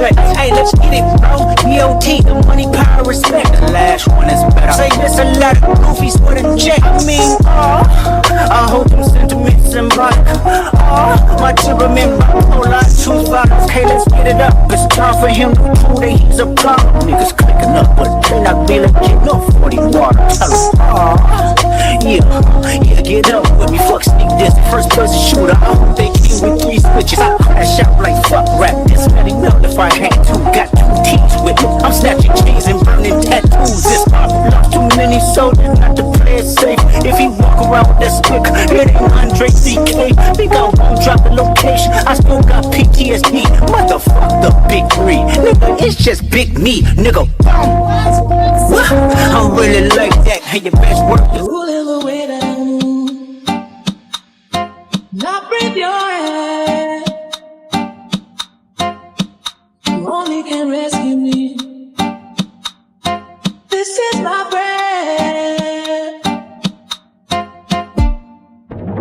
respect. Hey, let's get it, bro. DOT, the money, power, respect. The last one is better. Say this a lot of goofies for the check. I mean, I hope them sentiments symbolic. My temperament bipolar, truth violence. Okay, let's get it up. It's time for him to prove that he's a problem. Niggas clicking up, but they not be legit. No 40 water. Tell him, yeah, get up with me. Fuck sneak this, first person shooter. I hope they came with 3 switches. I crash out like fuck rap. This letting melt if I had to. Got 2 T's with me. I'm snatching chains and burning tattoos. This pop lost too many soldiers not to play it safe. If he walk around with that stick, it ain't Andre CK. Think I won't drop the location. I still got PTSD. Motherfuck the big 3. Nigga, it's just big me. Nigga, I'm really like that. Hey, your best work is Little way down. Not breathe your head. You only can rescue me. This is my breath.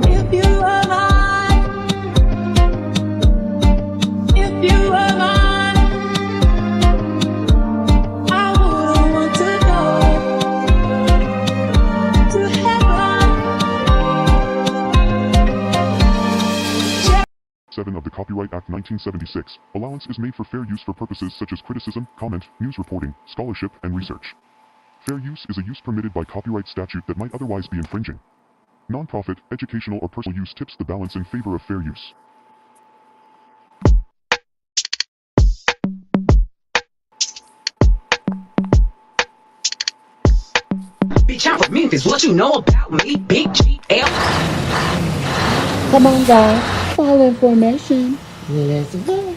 If you were mine, if you were mine, I wouldn't want to go to heaven. 7 of the Copyright Act 1976. Allowance is made for fair use for purposes such as criticism, comment, news reporting, scholarship, and research. Fair use is a use permitted by copyright statute that might otherwise be infringing. Non-profit, educational, or personal use tips the balance in favor of fair use. Bitch, I'm from Memphis. What you know about me? Big G L. Come on, guys. Follow information. Let's go.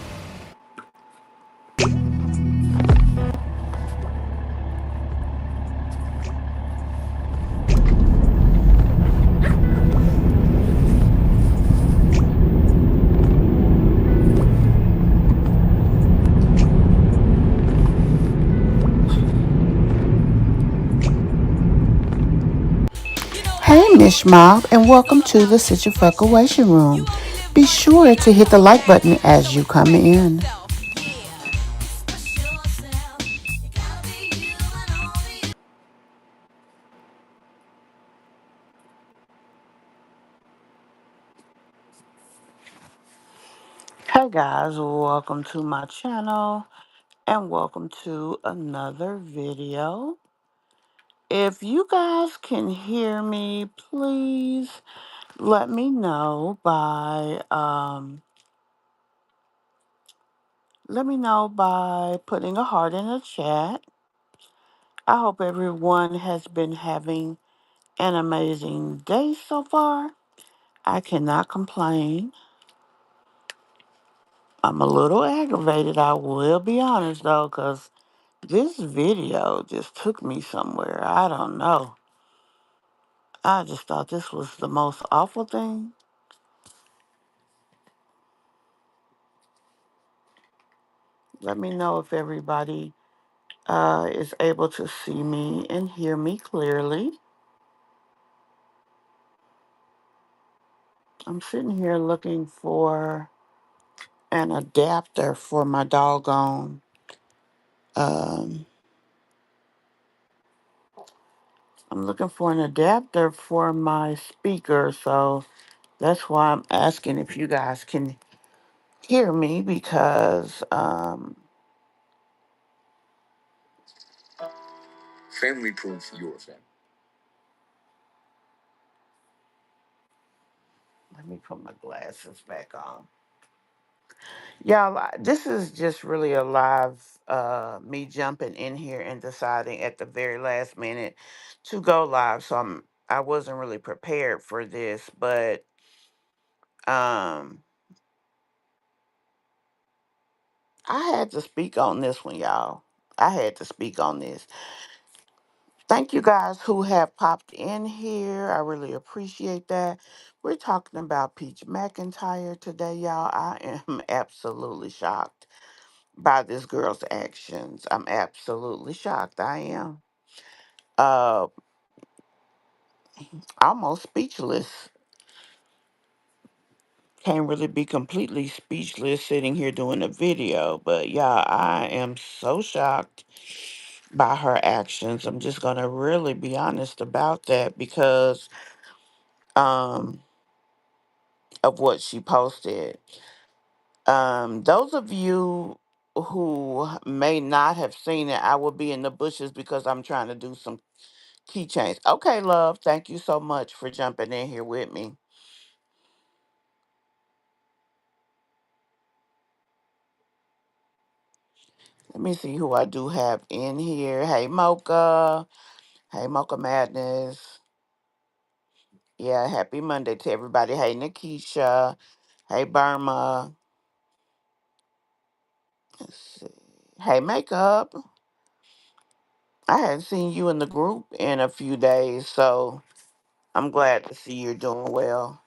Hey, Mish Mob, and welcome to the Situ-Fuka-ation Room. Be sure to hit the like button as you come in. Hey guys, welcome to my channel and welcome to another video. If you guys can hear me, please let me know by putting a heart in the chat. I hope everyone has been having an amazing day so far. I cannot complain. I'm a little aggravated, I will be honest though, because this video just took me somewhere. I don't know. I just thought this was the most awful thing. Let me know if everybody is able to see me and hear me clearly. I'm sitting here looking for an adapter for my doggone. Um, I'm looking for an adapter for my speaker, so that's why I'm asking if you guys can hear me because Family proof, your family. let me put my glasses back on. Y'all, this is just really a live me jumping in here and deciding at the very last minute to go live. So I wasn't really prepared for this, but um I had to speak on this one, y'all. I had to speak on this. Thank you guys who have popped in here. I really appreciate that. We're talking about Peach McIntyre today, y'all. I am absolutely shocked by this girl's actions. I'm absolutely shocked. I am. Uh, almost speechless. Can't really be completely speechless sitting here doing a video, but yeah, I am so shocked by her actions. I'm just gonna really be honest about that because um of what she posted. Those of you who may not have seen it, I will be in the bushes because I'm trying to do some keychains. Okay, love, thank you so much for jumping in here with me. Let me see who I do have in here. Hey, Mocha. Hey, Mocha Madness. Yeah, happy Monday to everybody. Hey, Nikisha. Hey, Burma. Let's see. Hey, Makeup. I hadn't seen you in the group in a few days, so I'm glad to see you're doing well.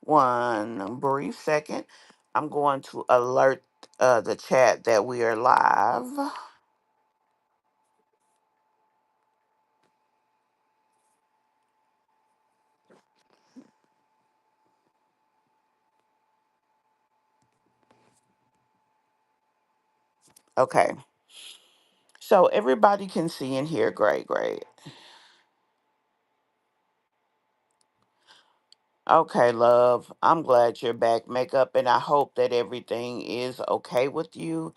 One brief second. I'm going to alert the chat that we are live. Okay. So everybody can see and hear. Great, great. Okay, love. I'm glad you're back, Makeup, and I hope that everything is okay with you.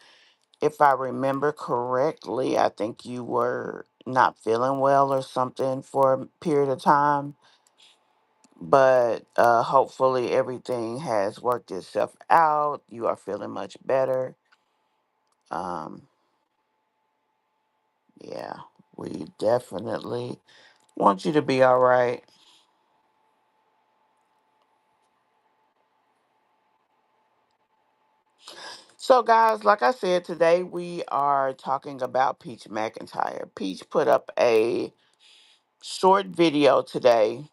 If I remember correctly, I think you were not feeling well or something for a period of time, but hopefully everything has worked itself out. You are feeling much better. Um, yeah, we definitely want you to be all right. So, guys, like I said, today we are talking about Peach McIntyre. Peach put up a short video today,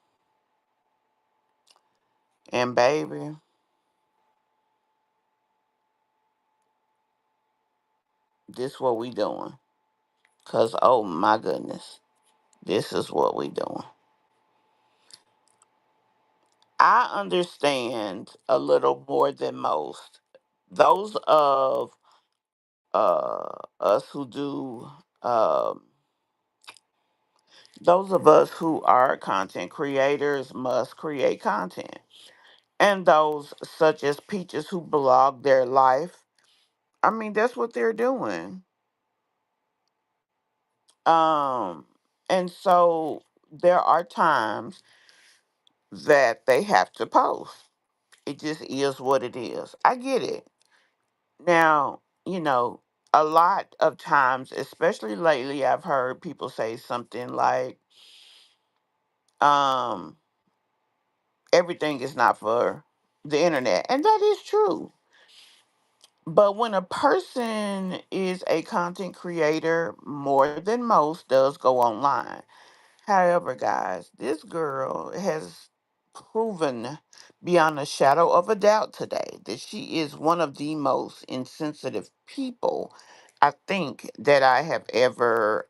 and baby, this what we doing. Cause oh my goodness, this is what we doing. I understand a little more than most. Those of us who do those of us who are content creators must create content. And those such as Peaches who blog their life. I mean, that's what they're doing. Um, and so there are times that they have to post. It just is what it is. I get it. Now, a lot of times, especially lately, I've heard people say something like, um, everything is not for the internet. And that is true. But when a person is a content creator, more than most does go online. However, guys, this girl has proven beyond a shadow of a doubt today that she is one of the most insensitive people I think that I have ever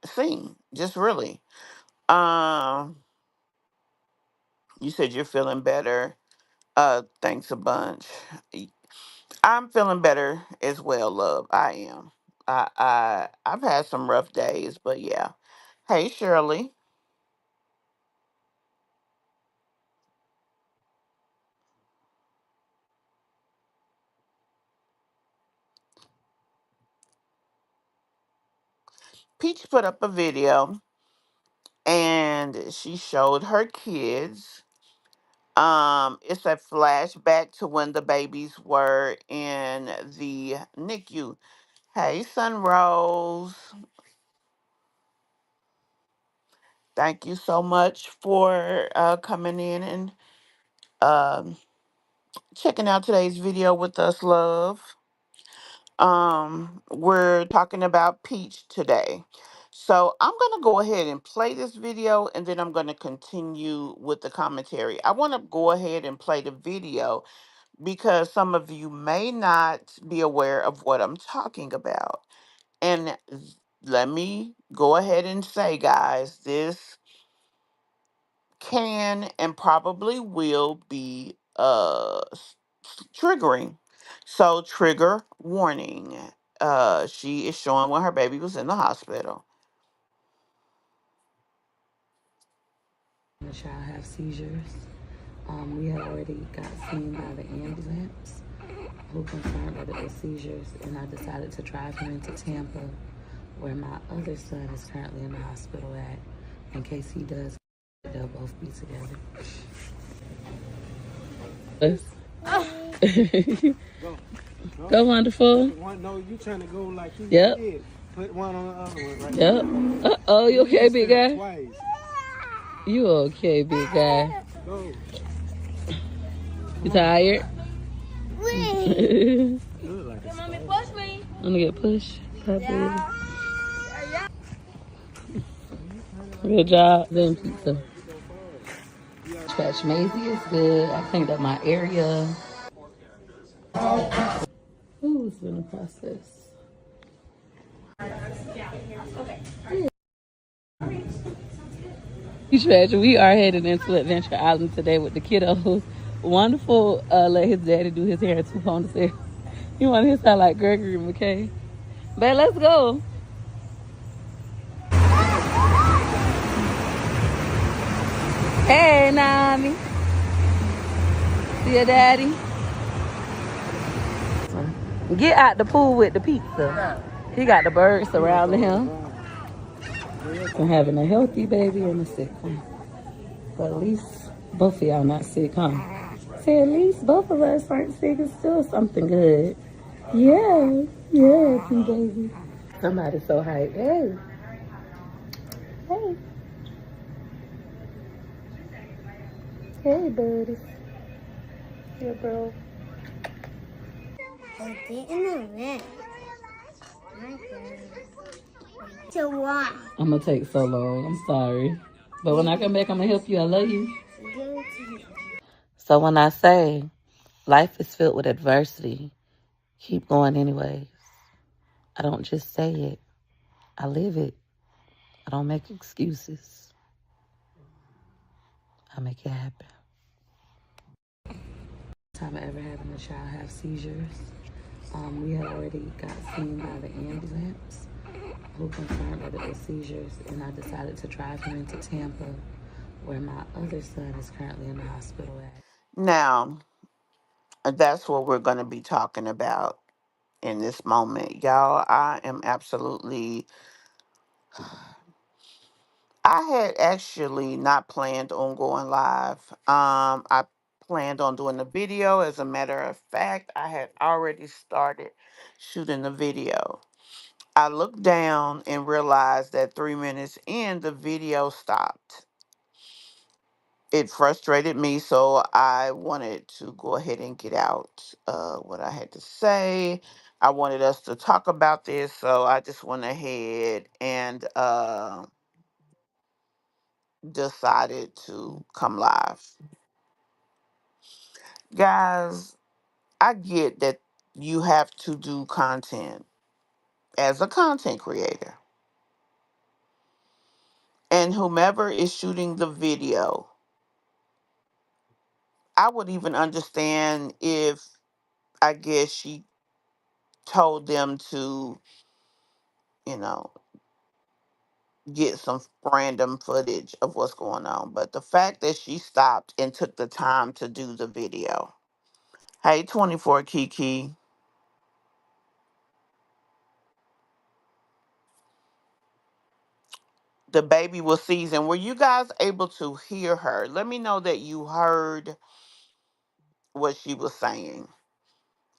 seen. Just really. Um, you said you're feeling better. Thanks a bunch. I'm feeling better as well, love. I am. I've had some rough days, but yeah. Hey, Shirley. Peach put up a video and she showed her kids. It's a flashback to when the babies were in the NICU. Hey, Sunrose. Thank you so much for coming in and um, checking out today's video with us, love. We're talking about Peach today. So I'm going to go ahead and play this video and then I'm going to continue with the commentary. I want to go ahead and play the video because some of you may not be aware of what I'm talking about. And let me go ahead and say, guys, this can and probably will be triggering. So trigger warning. She is showing when her baby was in the hospital. The child have seizures. We had already got seen by the ambulance who confirmed that it was seizures, and I decided to drive him into Tampa, where my other son is currently in the hospital at, in case he does. They'll both be together. Go, wonderful. No, you trying to go like you Yep. did. Put one on the other one right Yep. Uh-oh, you okay, big guy? Twice. You okay, big guy? Go. You tired? You look like a Mommy, push me. I'm gonna get pushed. Hi, baby. Good job. Then pizza. Scratch Maisie is good. I cleaned up my area. Ooh, it's been a process. We are headed into Adventure Island today with the kiddos. Wonderful. Let his daddy do his hair in 2 ponytails. You want his hair like Gregory McKay. But let's go. Hey, Nami. See your daddy? Get out the pool with the pizza. He got the birds surrounding him. I'm having a healthy baby and a sick one. But at least both of y'all not sick, huh? Say at least both of us aren't sick. It's still something good. Yeah, baby. Somebody's so hyped. Hey. Hey, buddy. Yeah, bro. Get in the ring. To what? I'm gonna take so long. I'm sorry. But when I come back, I'm gonna help you. I love you. So when I say life is filled with adversity, keep going anyways. I don't just say it. I live it. I don't make excuses. I make it happen. Time I ever having a child have seizures. We had already got seen by the ambulance who confirmed that it was seizures, and I decided to drive him into Tampa, where my other son is currently in the hospital at. Now, that's what we're going to be talking about in this moment. Y'all, I am absolutely. I had actually not planned on going live. I planned on doing the video. As a matter of fact, I had already started shooting the video. I looked down and realized that 3 minutes in, the video stopped. It frustrated me, so I wanted to go ahead and get out what I had to say. I wanted us to talk about this, so I just went ahead and decided to come live. Guys, I get that you have to do content as a content creator. And whomever is shooting the video, I would even understand if, I guess, she told them to, you know, get some random footage of what's going on. But the fact that she stopped and took the time to do the video. Hey, 24 Kiki. The baby was seasoned. Were you guys able to hear her? Let me know that you heard what she was saying.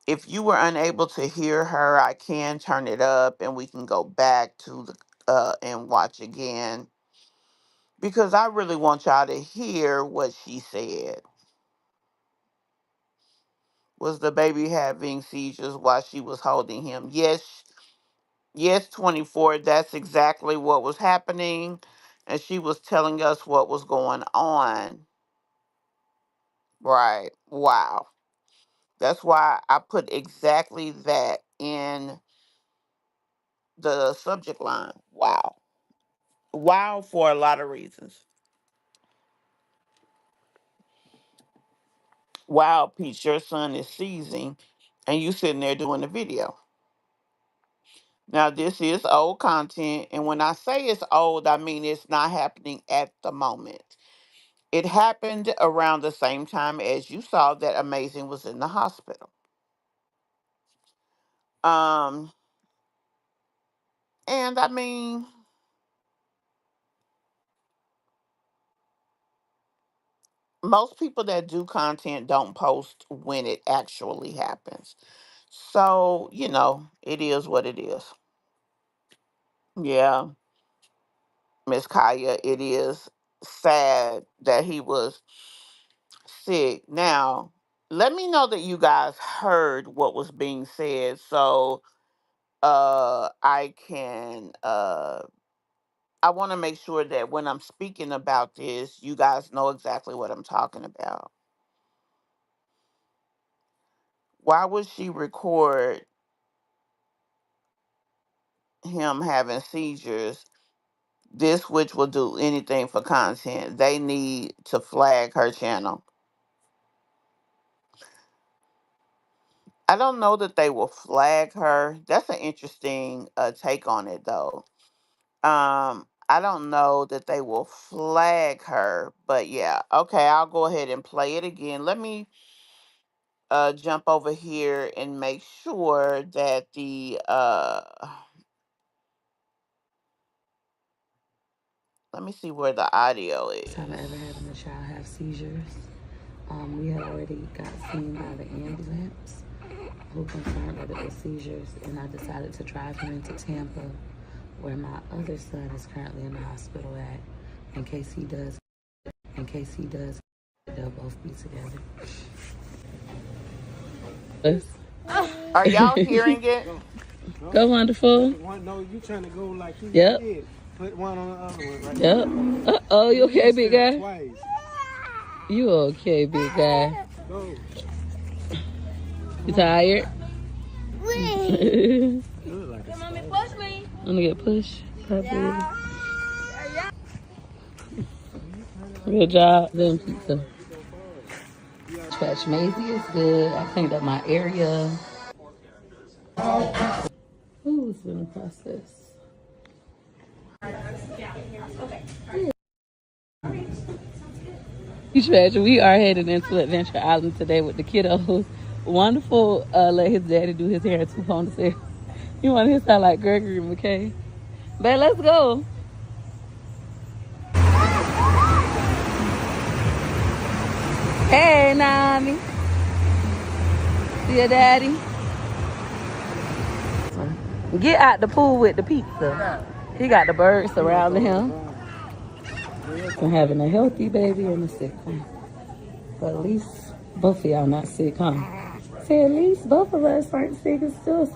If you were unable to hear her, I can turn it up and we can go back to the and watch again because I really want y'all to hear what she said. Was the baby having seizures while she was holding him? Yes, Yes, 24. That's exactly what was happening. And she was telling us what was going on. Right. Wow. That's why I put exactly that in the subject line. Wow. Wow for a lot of reasons. Wow, Peach, your son is seizing and you sitting there doing the video. Now, this is old content. And when I say it's old, I mean it's not happening at the moment. It happened around the same time as you saw that Amazing was in the hospital. Um, and I mean, most people that do content don't post when it actually happens. So, it is what it is. Yeah, Miss Kaya, it is sad that he was sick. Now, let me know that you guys heard what was being said so I can I want to make sure that when I'm speaking about this, you guys know exactly what I'm talking about. Why would she record him having seizures? This, which will do anything for content, they need to flag her channel. I don't know that they will flag her. That's an interesting take on it, though. I don't know that they will flag her, but yeah. Okay, I'll go ahead and play it again. Let me jump over here and make sure that the let me see where the audio Time is. ever having a child have seizures. We had already got seen by the ambulance who confirmed that it was seizures, and I decided to drive him into Tampa, where my other son is currently in the hospital at, in case he does, they'll both be together. Are y'all hearing it? Go. Go. Go, wonderful. One, no, you trying to go like he Yep. did. Put one on the other one right there. Yep. Uh-oh, you okay, big guy? Twice. You okay, big guy? Go. You tired? Wait. Look like a Mommy, push me. I'm gonna get pushed. Probably. Good job. Then pizza. Scratch Maisie is good. I cleaned up my area. Who's in the process? Treasure, we are headed into Adventure Island today with the kiddos. Wonderful, let his daddy do his hair in 2 ponytails. You want his hair like Gregory McKay. But let's go. Hey, Nami. See your daddy? Get out the pool with the pizza. He got the birds surrounding him. And having a healthy baby and a sick one. But at least both of y'all not sick, huh? Say at least both of us aren't sick and still.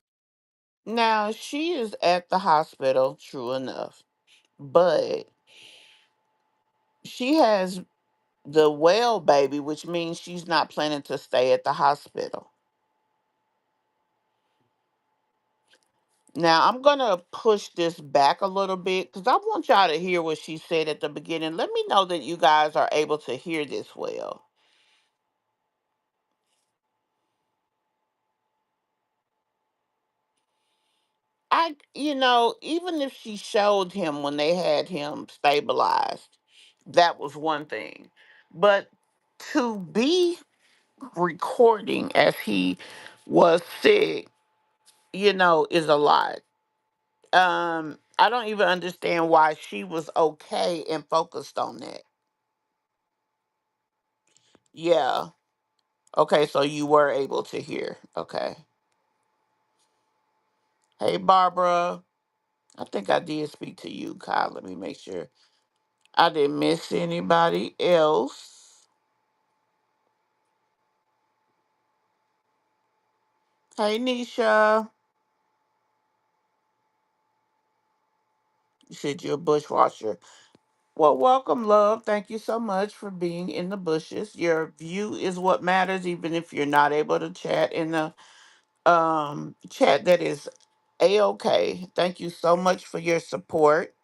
Now, she is at the hospital, true enough. But she has the well baby, which means she's not planning to stay at the hospital. Now, I'm going to push this back a little bit because I want y'all to hear what she said at the beginning. Let me know that you guys are able to hear this well. Even if she showed him when they had him stabilized, that was one thing. But to be recording as he was sick, is a lot. I don't even understand why she was okay and focused on that. Yeah. Okay, so you were able to hear. Okay. Hey, Barbara. I think I did speak to you, Kyle. Let me make sure I didn't miss anybody else. Hey, Nisha. You said you're a bushwasher. Well, welcome, love. Thank you so much for being in the bushes. Your view is what matters, even if you're not able to chat in the chat. That is a-okay. Thank you so much for your support.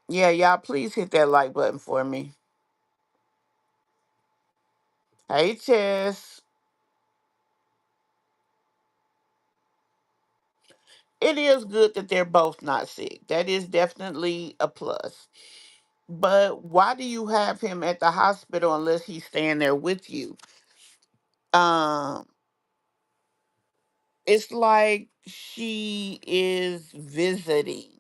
Yeah, y'all, please hit that like button for me. Hey, Chess. It is good that they're both not sick. That is definitely a plus. But why do you have him at the hospital unless he's staying there with you? Um, it's like she is visiting.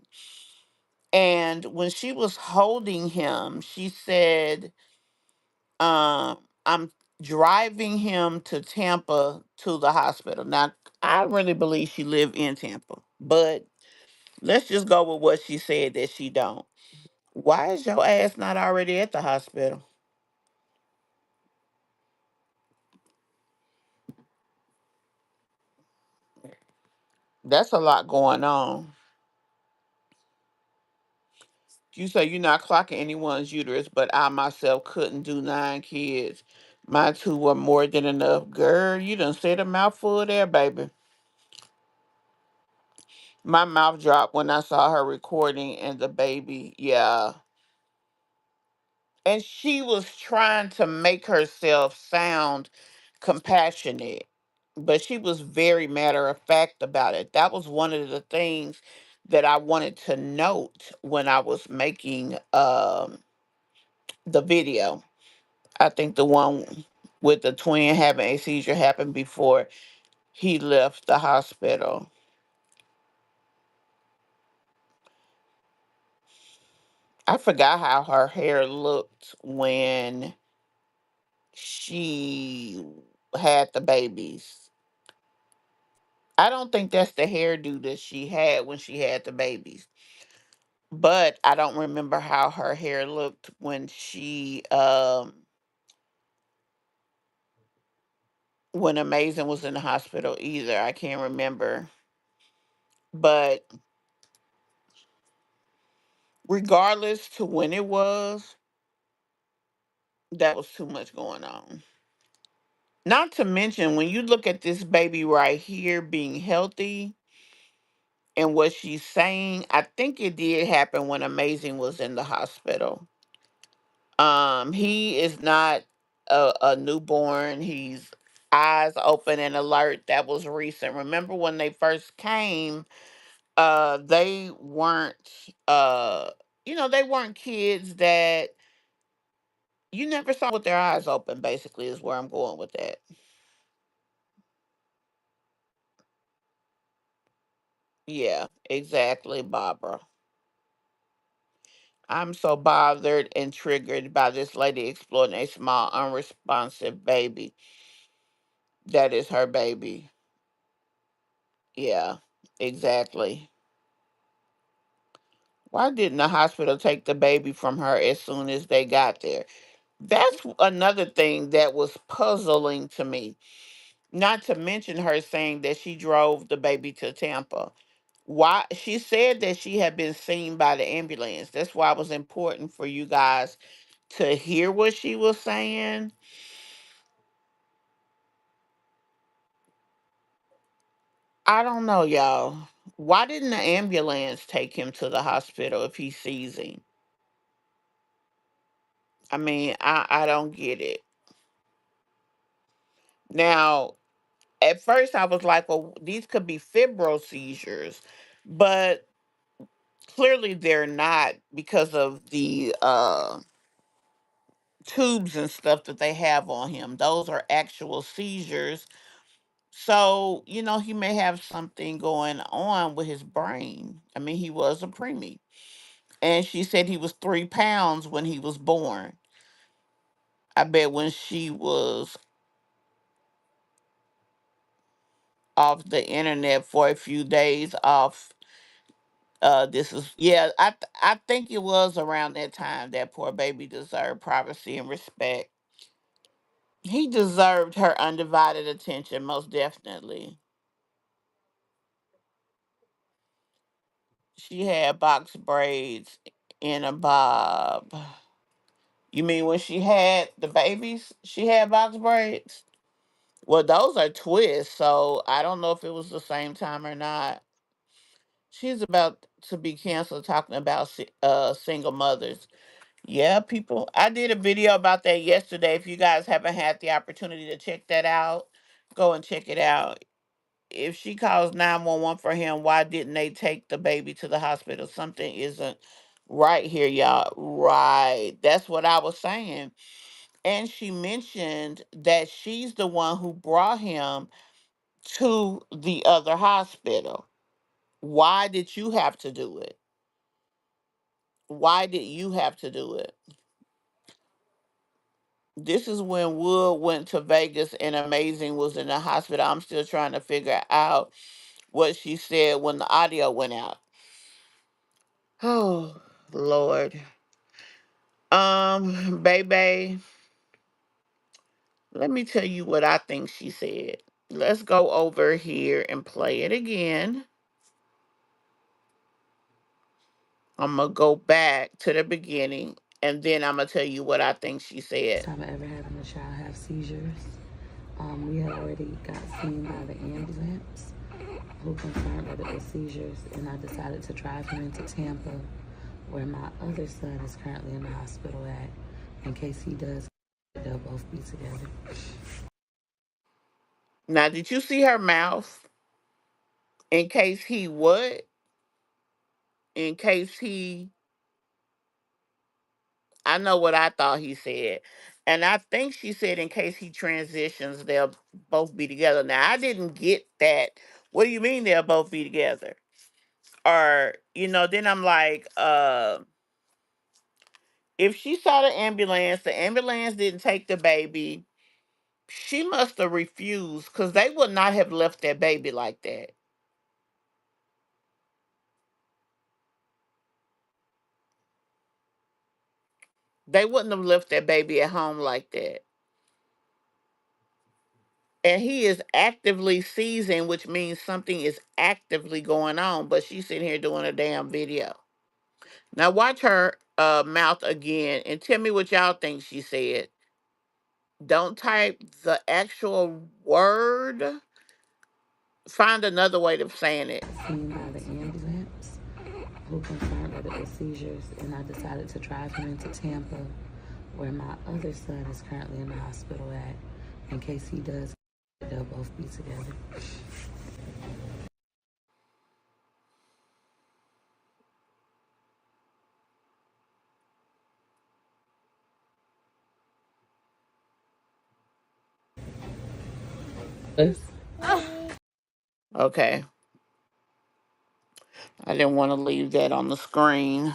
And when she was holding him, she said, I'm driving him to Tampa to the hospital. Now, I really believe she lived in Tampa, but let's just go with what she said that she don't. Why is your ass not already at the hospital? That's a lot going on. You say you're not clocking anyone's uterus, but I myself couldn't do 9 kids. My two were more than enough. Girl, you done said a mouthful there, baby. My mouth dropped when I saw her recording and the baby. Yeah. And she was trying to make herself sound compassionate, but she was very matter of fact about it. That was one of the things that I wanted to note when I was making the video. I think the one with the twin having a seizure happened before he left the hospital. I forgot how her hair looked when she had the babies. I don't think that's the hairdo that she had when she had the babies. But I don't remember how her hair looked when Amazing was in the hospital either. I can't remember. But regardless to when it was, that was too much going on. Not to mention when you look at this baby right here being healthy and what she's saying, I think it did happen when Amazing was in the hospital. He is not a newborn. He's eyes open and alert. That was recent. Remember when they first came, they weren't they weren't kids that you never saw with their eyes open, basically, is where I'm going with that. Yeah, exactly, Barbara. I'm so bothered and triggered by this lady exploiting a small, unresponsive baby. That is her baby. Yeah, exactly. Why didn't the hospital take the baby from her as soon as they got there? That's another thing that was puzzling to me. Not to mention her saying that she drove the baby to Tampa. Why she said that she had been seen by the ambulance. That's why it was important for you guys to hear what she was saying. I don't know, y'all. Why didn't the ambulance take him to the hospital if he's seizing? I mean, I don't get it. Now, at first I was like, well, these could be fibro seizures, but clearly they're not because of the tubes and stuff that they have on him. Those are actual seizures. So, he may have something going on with his brain. I mean, he was a preemie. And she said he was 3 pounds when he was born. I bet when she was off the internet for a few days off, this is, yeah, I think it was around that time that poor baby deserved privacy and respect. He deserved her undivided attention, most definitely. She had box braids in a bob. You mean when she had the babies, she had box braids? Well, those are twists, so I don't know if it was the same time or not. She's about to be canceled talking about single mothers. Yeah, people. I did a video about that yesterday. If you guys haven't had the opportunity to check that out, go and check it out. If she calls 911 for him, why didn't they take the baby to the hospital? Something isn't right here, y'all. Right. That's what I was saying. And she mentioned that she's the one who brought him to the other hospital. Why did you have to do it? Why did you have to do it? This is when Wood went to Vegas and Amazing was in the hospital. I'm still trying to figure out what she said when the audio went out. Oh, Lord. Baby, let me tell you what I think she said. Let's go over here and play it again. I'm going to go back to the beginning and then I'm going to tell you what I think she said. Time I ever having a child have seizures. We had already got seen by the ambulance who confirmed that it was seizures, and I decided to drive him into Tampa, where my other son is currently in the hospital at, in case he does, they'll both be together. Now, did you see her mouth? In case he what? In case he, I know what I thought he said. And I think she said in case he transitions, they'll both be together. Now, I didn't get that. What do you mean they'll both be together? Or, then I'm like, if she saw the ambulance didn't take the baby, she must have refused because they would not have left that baby like that. They wouldn't have left that baby at home like that. And he is actively seizing, which means something is actively going on. But she's sitting here doing a damn video. Now watch her mouth again and tell me what y'all think she said. Don't type the actual word. Find another way of saying it. Seen by the ambulance who confirmed that it was seizures, and I decided to drive him into Tampa, where my other son is currently in the hospital at, in case he does, they'll both be together. Okay. I didn't want to leave that on the screen.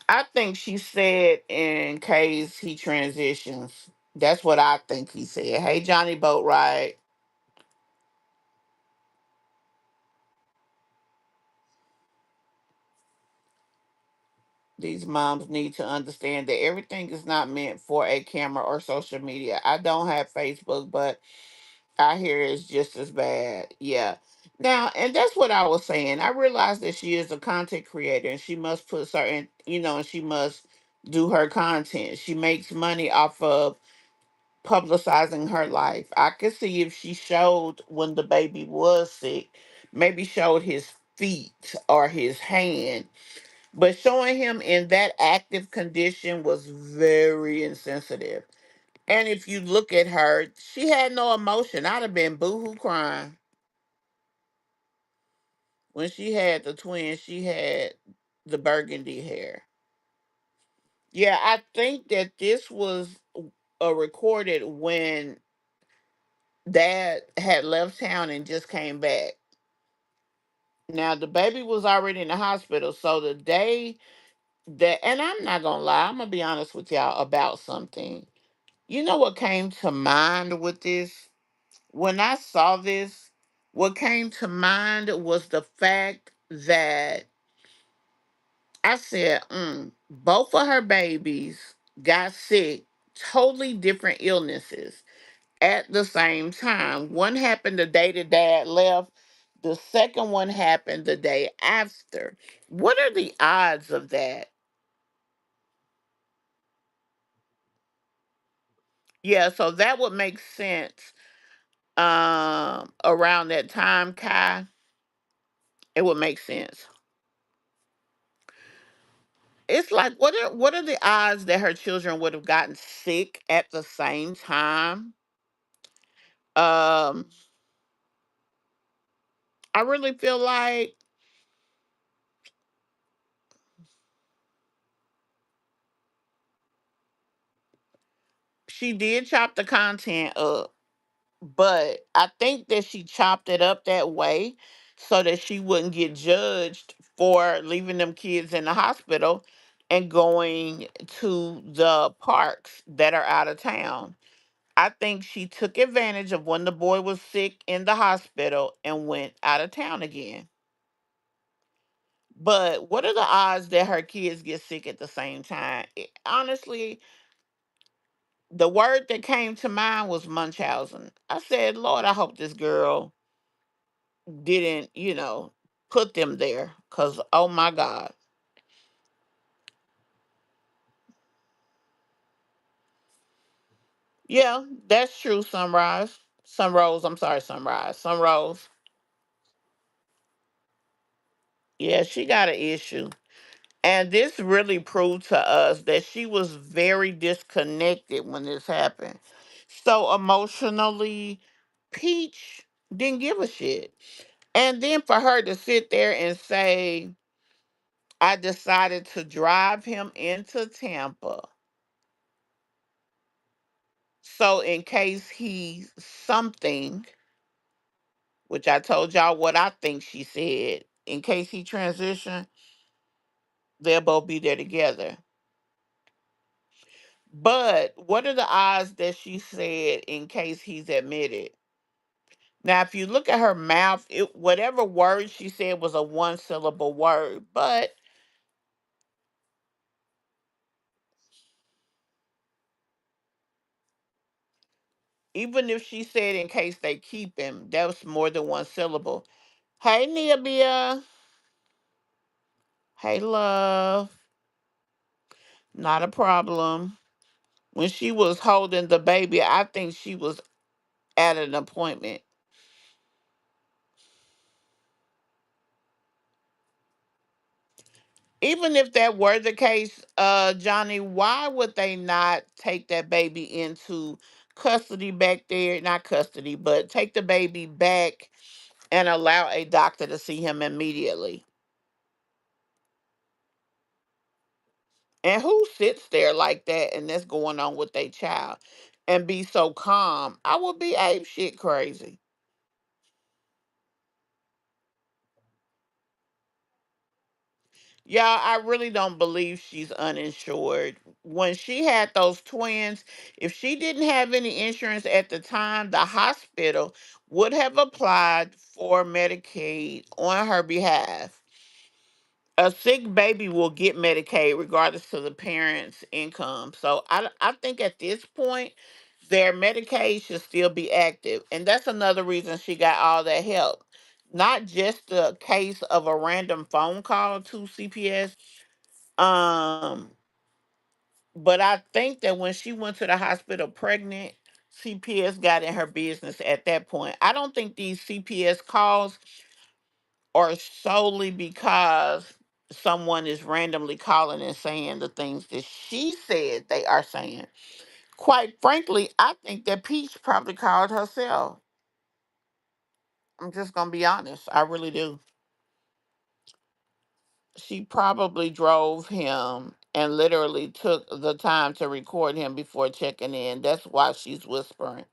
I think she said in case he transitions. That's what I think he said. Hey, Johnny Boatwright. These moms need to understand that everything is not meant for a camera or social media. I don't have Facebook, but I hear it's just as bad. Yeah. Now, and that's what I was saying. I realized that she is a content creator and she must put certain, and she must do her content. She makes money off of publicizing her life. I could see if she showed when the baby was sick, maybe showed his feet or his hand. But showing him in that active condition was very insensitive. And if you look at her, she had no emotion. I'd have been boohoo crying. When she had the twins, she had the burgundy hair. Yeah, I think that this was recorded when dad had left town and just came back. Now the baby was already in the hospital, so the day that, and I'm not gonna lie, I'm gonna be honest with y'all about something. You know what came to mind with this? When I saw this, what came to mind was the fact that I said, both of her babies got sick, totally different illnesses at the same time. One happened the day that dad left. The second one happened the day after. What are the odds of that? Yeah, so that would make sense. Around that time, Kai, it would make sense. It's like what are the odds that her children would have gotten sick at the same time? Um, I really feel like she did chop the content up, but I think that she chopped it up that way so that she wouldn't get judged for leaving them kids in the hospital and going to the parks that are out of town. I think she took advantage of when the boy was sick in the hospital and went out of town again. But what are the odds that her kids get sick at the same time? Honestly, the word that came to mind was Munchausen. I said, Lord, I hope this girl didn't, put them there. Because, oh my God. Yeah, that's true, Sunrise. Sunrose, I'm sorry, Sunrise. Sunrose. Yeah, she got an issue. And this really proved to us that she was very disconnected when this happened. So emotionally, Peach didn't give a shit. And then for her to sit there and say, I decided to drive him into Tampa. So in case he's something, which I told y'all what I think she said, in case he transition, they'll both be there together. But what are the odds that she said in case he's admitted? Now, if you look at her mouth, whatever word she said was a one syllable word. But even if she said in case they keep him, that was more than one syllable. Hey, Nibia. Hey, love. Not a problem. When she was holding the baby, I think she was at an appointment. Even if that were the case, Johnny, why would they not take that baby into custody back there? Not custody, but take the baby back and allow a doctor to see him immediately. And who sits there like that and that's going on with their child and be so calm? I would be ape shit crazy. Y'all, I really don't believe she's uninsured. When she had those twins, if she didn't have any insurance at the time, the hospital would have applied for Medicaid on her behalf. A sick baby will get Medicaid regardless of the parent's income. So I think at this point, their Medicaid should still be active. And that's another reason she got all that help. Not just the case of a random phone call to CPS. Um, but I think that when she went to the hospital pregnant, CPS got in her business at that point. I don't think these CPS calls are solely because someone is randomly calling and saying the things that she said they are saying. Quite frankly, I think that Peach probably called herself. I'm just gonna be honest. I really do. She probably drove him and literally took the time to record him before checking in. That's why she's whispering.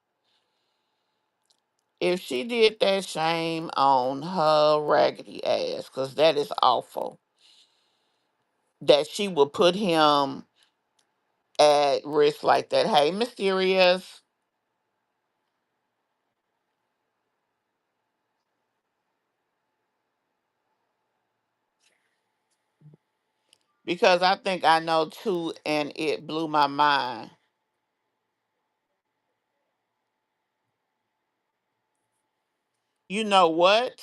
If she did that, shame on her raggedy ass, because that is awful. That she would put him at risk like that. Hey, mysterious. Because I think I know too, and it blew my mind. You know what?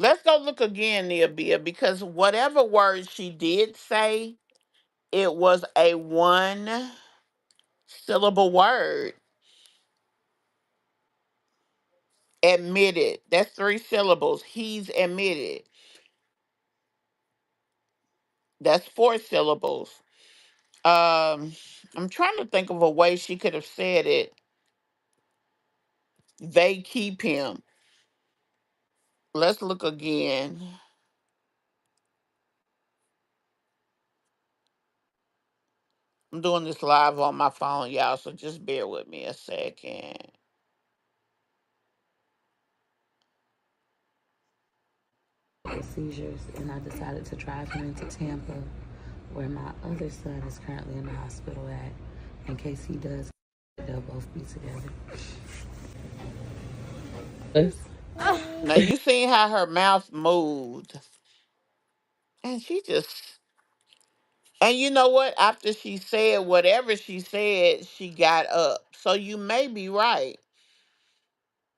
Let's go look again, Neobia, because whatever word she did say, it was a one syllable word. Admitted. That's three syllables. He's admitted. That's four syllables. Um, I'm trying to think of a way she could have said it. They keep him. Let's look again. I'm doing this live on my phone, y'all, so just bear with me a second. Seizures, and I decided to drive him into Tampa, where my other son is currently in the hospital at. In case he does, they'll both be together. Now you seen how her mouth moved. And she just and you know what? After she said whatever she said, she got up. So you may be right.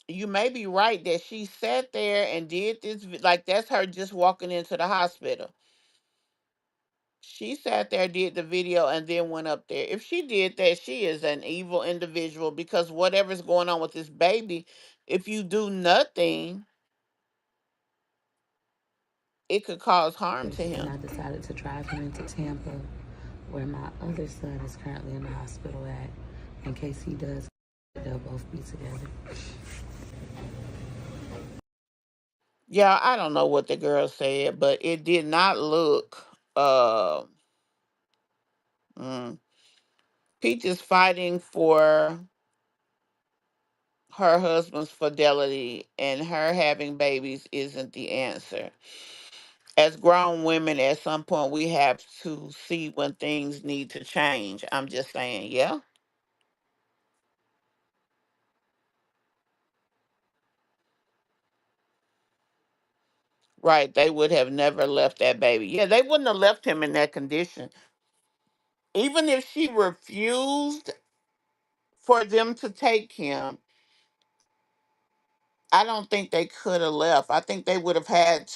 You may be right that she sat there and did this like that's her just walking into the hospital. She sat there, did the video, and then went up there. If she did that, she is an evil individual because whatever's going on with this baby, if you do nothing, it could cause harm to And him. I decided to drive him into Tampa, where my other son is currently in the hospital at. In case he does, they'll both be together. Yeah, I don't know what the girl said, but it did not look. Mm, Peach is fighting for her husband's fidelity, and her having babies isn't the answer. As grown women, at some point, we have to see when things need to change. I'm just saying, yeah. Right. They would have never left that baby. Yeah, they wouldn't have left him in that condition. Even if she refused for them to take him, I don't think they could have left. I think they would have had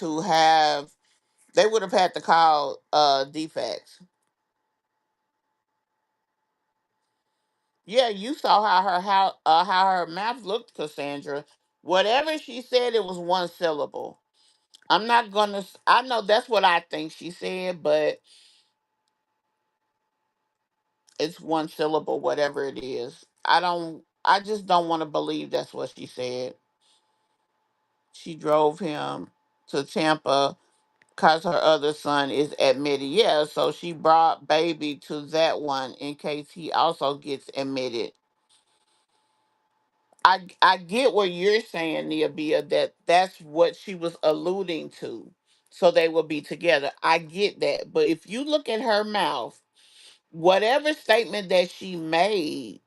to call defects. Yeah, you saw how her mouth looked, Cassandra. Whatever she said, it was one syllable. I'm not gonna. I know that's what I think she said, but it's one syllable, whatever it is. I don't. I just don't want to believe that's what she said. She drove him to Tampa because her other son is admitted. Yeah, so she brought baby to that one in case he also gets admitted. I get what you're saying, Niabia, that that's what she was alluding to. So they will be together. I get that. But if you look at her mouth, whatever statement that she made,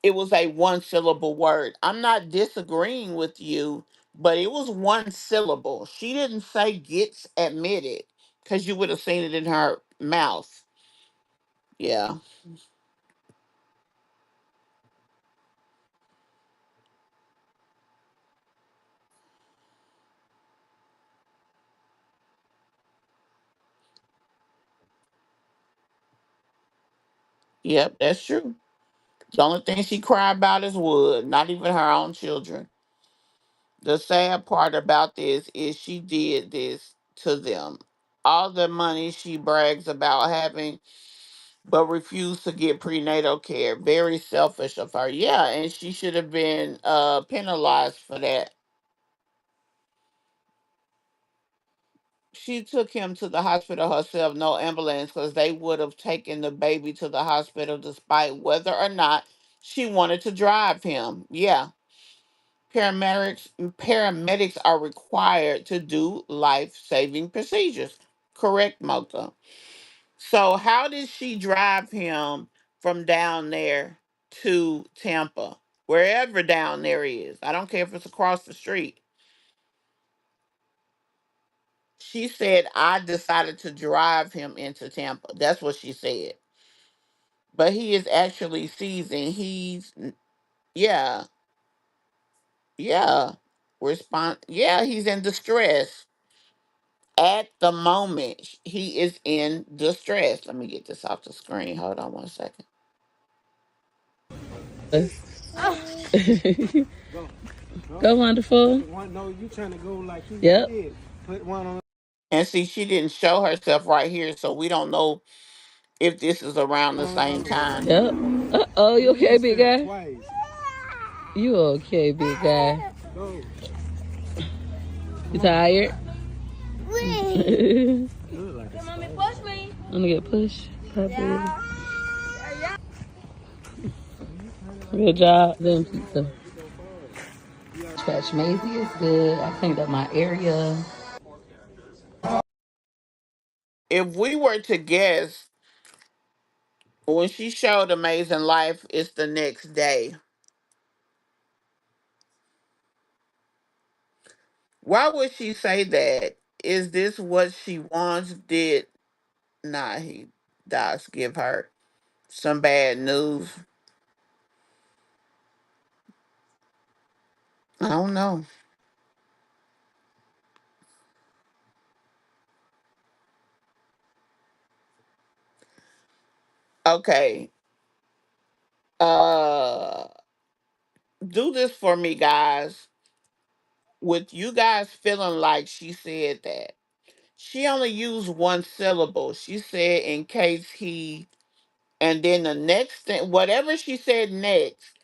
it was a one syllable word. I'm not disagreeing with you, but it was one syllable. She didn't say gets admitted because you would have seen it in her mouth. Yeah. Yep, that's true. The only thing she cried about is wood, not even her own children. The sad part about this is she did this to them. All the money she brags about having, but refused to get prenatal care. Very selfish of her. Yeah, and she should have been penalized for that. She took him to the hospital herself, no ambulance, because they would have taken the baby to the hospital despite whether or not she wanted to drive him. Yeah. Paramedics are required to do life-saving procedures. Correct, Mocha. So how did she drive him from down there to Tampa? Wherever down there is. I don't care if it's across the street. She said I decided to drive him into Tampa. That's what she said. But he is actually seasoned. Yeah, yeah. Yeah, he's in distress. At the moment, he is in distress. Let me get this off the screen. Hold on one second. Go. Go wonderful. No, you trying to go like he Yep. did. Put one on. And see, she didn't show herself right here, so we don't know if this is around the On the same other one right time. there. Yep. Oh, you okay, big guy? Twice. You okay, big guy? Go. You tired? Wait. Look like a Mommy, push me. I'm gonna get pushed. Probably. Good job. Then pizza. Scratch Maisie is good. I cleaned up my area. If we were to guess, when she showed Amazing Life, it's the next day. Why would she say that? Is this what she wants? Did not he docs give her some bad news? I don't know. Okay. Uh do this for me, guys. With you guys feeling like she said that. She only used one syllable. She said in case he, and then the next thing, whatever she said next,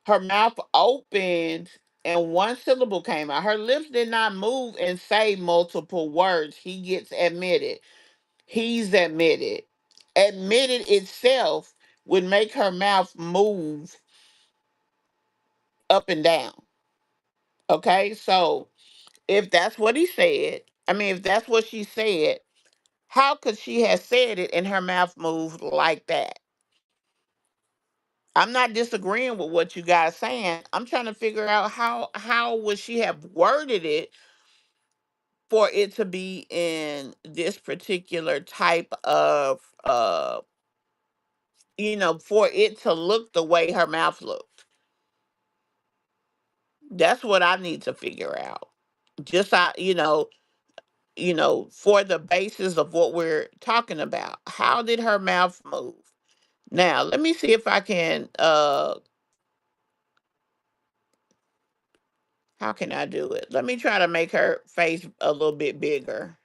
her mouth opened and one syllable came out. Her lips did not move and say multiple words. He gets admitted. He's admitted. Admitted itself would make her mouth move up and down. Okay, so if that's what he said, I mean, if that's what she said, how could she have said it and her mouth moved like that? I'm not disagreeing with what you guys saying. I'm trying to figure out how would she have worded it for it to be in this particular type of for it to look the way her mouth looked. That's what I need to figure out. Just for the basis of what we're talking about. How did her mouth move? Now, let me see if I can how can I do it? Let me try to make her face a little bit bigger.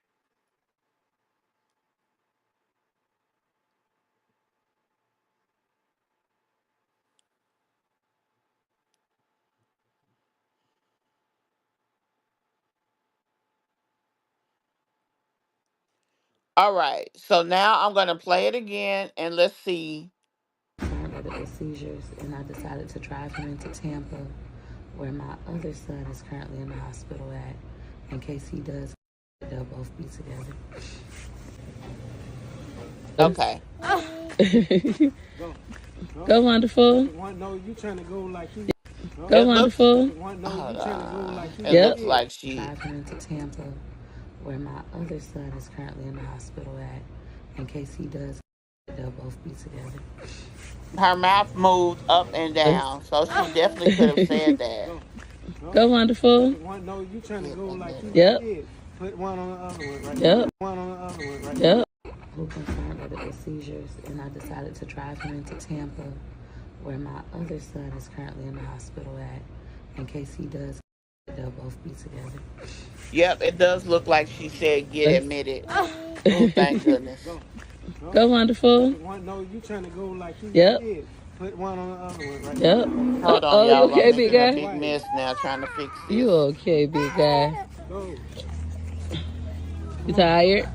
All right. So now I'm going to play it again and let's see. With seizures, and I decided to drive him into Tampa, where my other son is currently in the hospital at. In case he does, they'll both be together. Okay. Go wonderful. No, you trying to go like he. Go It looks wonderful. No, you trying to go like he. it looks like she Drive him into Tampa, where my other son is currently in the hospital at. In case he does, they'll both be together. her mouth moved up and down. So she definitely could have said that. Go wonderful. No, you trying to go like he Yep. did. Put one on the other one right Yep. One on the other one right Yep. Who confirmed that it was seizures, and I decided to drive him into Tampa, where my other son is currently in the hospital at. In case he does, they'll both be together. Yep, it does look like she said get admitted. Oh, thank goodness. Go wonderful. No, you trying to go like he Yep. did. Put one on the other one right Yep. Hold on, Oh, y'all. you okay, I'm big making a guy? big mess now trying to fix this. You okay, big guy? Go. You tired?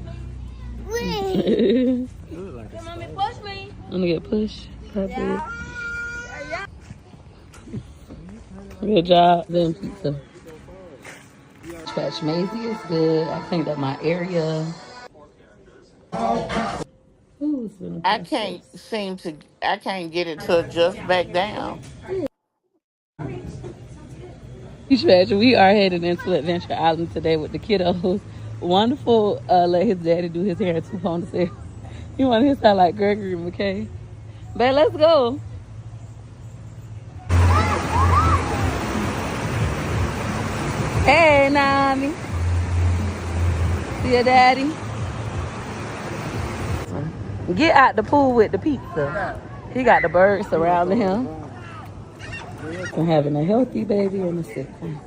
Wait. Look like a Mommy, push me. I'm gonna get pushed. Probably. Good job. Then pizza. Scratch Maisie is good. I cleaned up my area. Ooh, it's been a I process. can't get it to adjust back down. Treasure, we are headed into Adventure Island today with the kiddos. Wonderful. Let his daddy do his hair in 2 ponytails. He want his hair like Gregory McKay. But let's go. Hey, Nami. See your daddy? Get out the pool with the pizza. He got the birds surrounding him. And having a healthy baby and a sick one.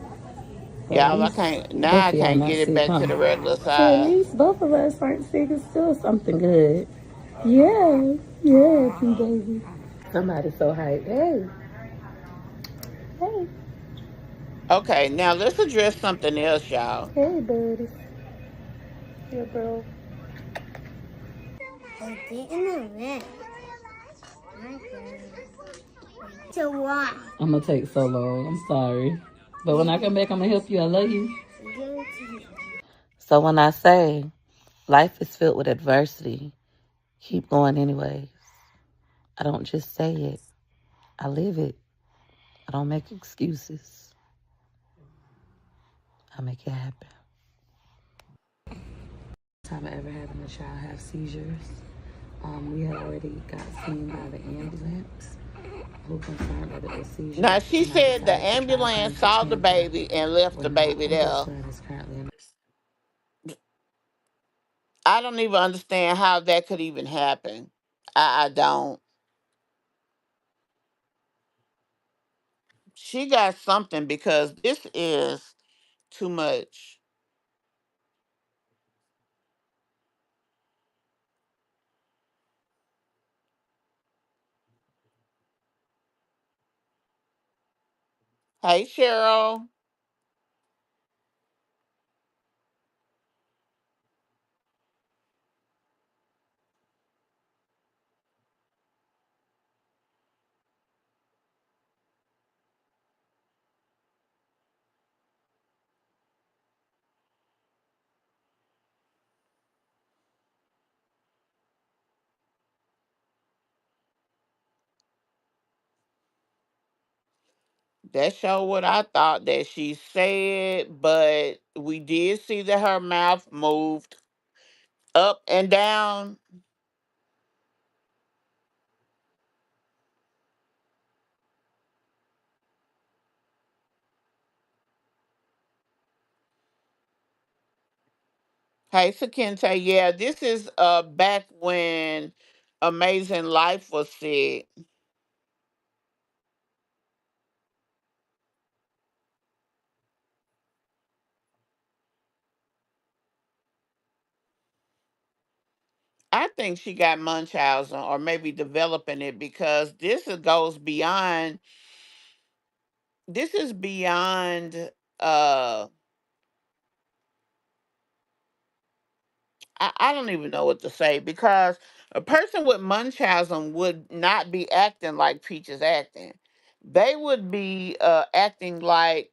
But at Y'all, I least can't now. both I of y'all can't not get it sick, back huh? to the regular So at size. least both of us aren't sick. It's still something good. Yeah, yeah, baby. Somebody's so hyped. Hey, hey, Okay, now let's address something else, y'all. hey, buddy. Yeah, bro. I did in the red. To what? I'm gonna take so long. I'm sorry. But when I come back, I'm gonna help you. I love you. Guilty. So when I say life is filled with adversity, keep going anyways. I don't just say it. I live it. I don't make excuses. I make it happen. Time I ever having a child have seizures. We had already got seen by the ambulance who confirmed that it was Now seizures, she and I said the decided to try to come ambulance into saw the closure baby and left where the my baby oldest there. son is currently in. I don't even understand how that could even happen. I don't. She got something because this is too much. Hey, Cheryl. That's sure what I thought that she said, but we did see that her mouth moved up and down. Hey, Sakente, yeah, this is back when Amazing Life was said. I think she got Munchausen or maybe developing it because goes beyond. This is beyond. Uh, I don't even know what to say because a person with Munchausen would not be acting like Peach is acting. They would be acting like,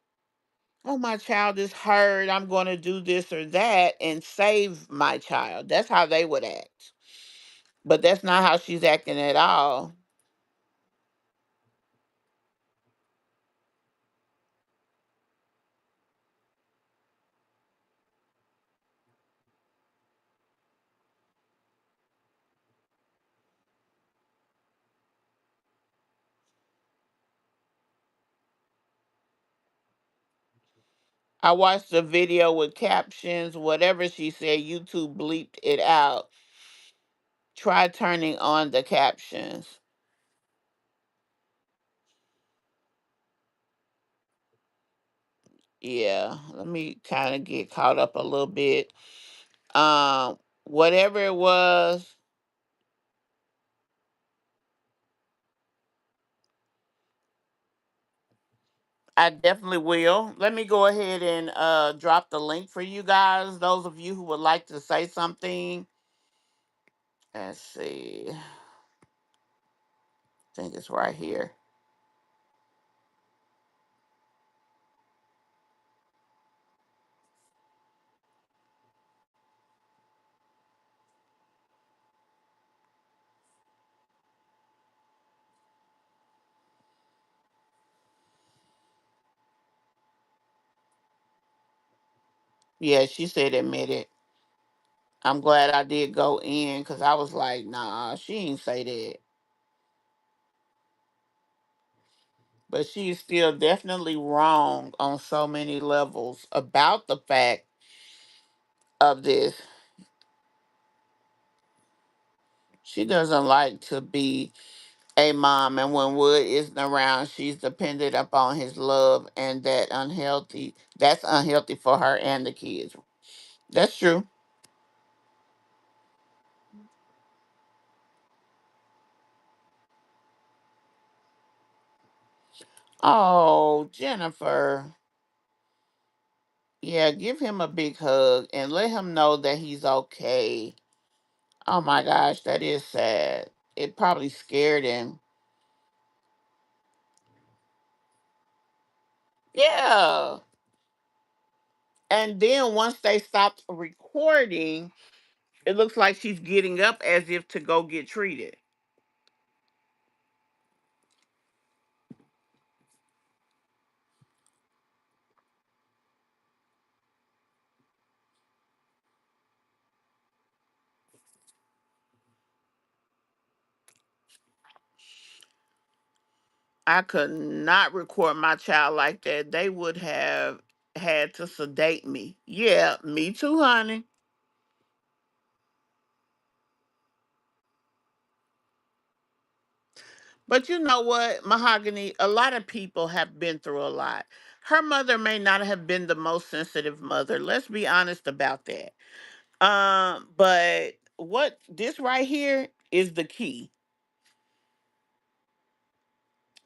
oh, my child is hurt. I'm going to do this or that and save my child. That's how they would act. But that's not how she's acting at all. I watched the video with captions, whatever she said, YouTube bleeped it out. Try turning on the captions. Yeah, let me kind of get caught up a little bit. Whatever it was, I definitely will. Let me go ahead and drop the link for you guys. Those of you who would like to say something. Let's see. I think it's right here. Yeah, she said admit it. I'm glad I did go in because I was like, nah, she ain't say that. But she is still definitely wrong on so many levels about the fact of this. She doesn't like to be a mom, and when Wood isn't around, she's dependent upon his love, and that's unhealthy for her and the kids. That's true. Oh, Jennifer. Yeah, give him a big hug and let him know that he's okay. Oh my gosh, that is sad. It probably scared him. Yeah. And then once they stopped recording, it looks like she's getting up as if to go get treated. I could not record my child like that. They would have had to sedate me. Yeah, me too, honey. But you know what, Mahogany? A lot of people have been through a lot. Her mother may not have been the most sensitive mother. Let's be honest about that. But what this right here is the key.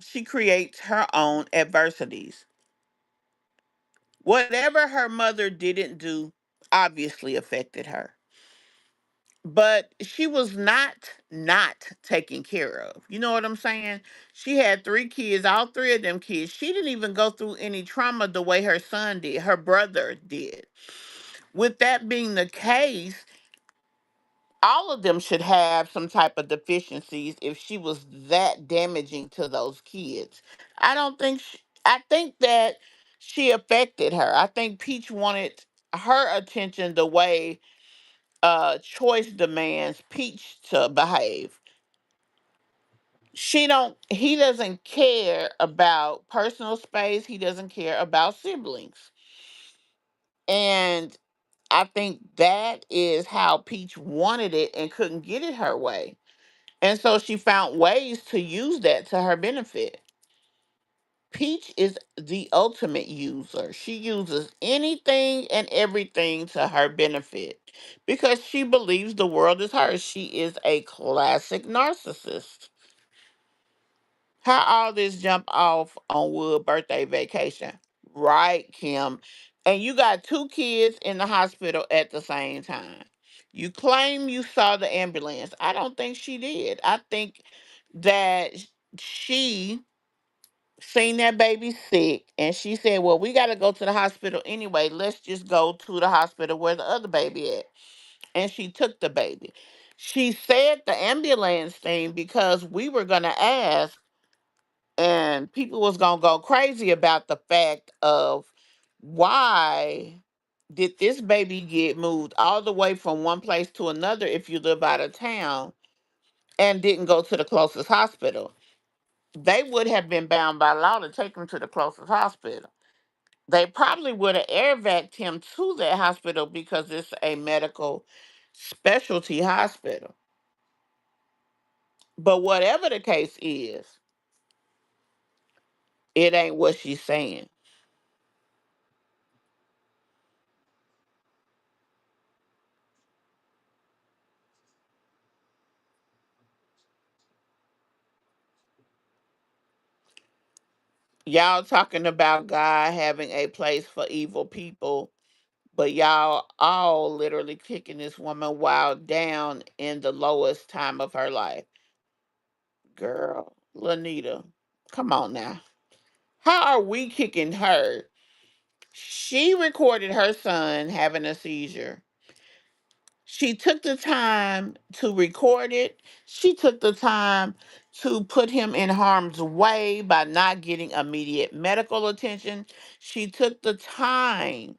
She creates her own adversities. Whatever her mother didn't do obviously affected her. But she was not taken care of. You know what I'm saying? She had three kids, all three of them kids. She didn't even go through any trauma the way her son did, her brother did. With that being the case, all of them should have some type of deficiencies if she was that damaging to those kids. I think that she affected her. I think Peach wanted her attention the way Choice demands Peach to behave. He doesn't care about personal space. He doesn't care about siblings. And I think that is how Peach wanted it and couldn't get it her way. And so she found ways to use that to her benefit. Peach is the ultimate user. She uses anything and everything to her benefit because she believes the world is hers. She is a classic narcissist. How all this jump off on Wood birthday vacation? Right, Kim. And you got two kids in the hospital at the same time. You claim you saw the ambulance. I don't think she did. I think that she seen that baby sick and she said, well, we got to go to the hospital anyway. Let's just go to the hospital where the other baby at. And she took the baby. She said the ambulance thing because we were going to ask, and people was going to go crazy about the fact of why did this baby get moved all the way from one place to another if you live out of town and didn't go to the closest hospital. They would have been bound by law to take him to the closest hospital. They probably would have air vac him to that hospital because it's a medical specialty hospital. But whatever the case is, it ain't what she's saying. Y'all talking about God having a place for evil people, but y'all all literally kicking this woman wild down in the lowest time of her life. Girl, Lanita, come on now. How are we kicking her? She recorded her son having a seizure. She took the time to record it. She took the time to put him in harm's way by not getting immediate medical attention. She took the time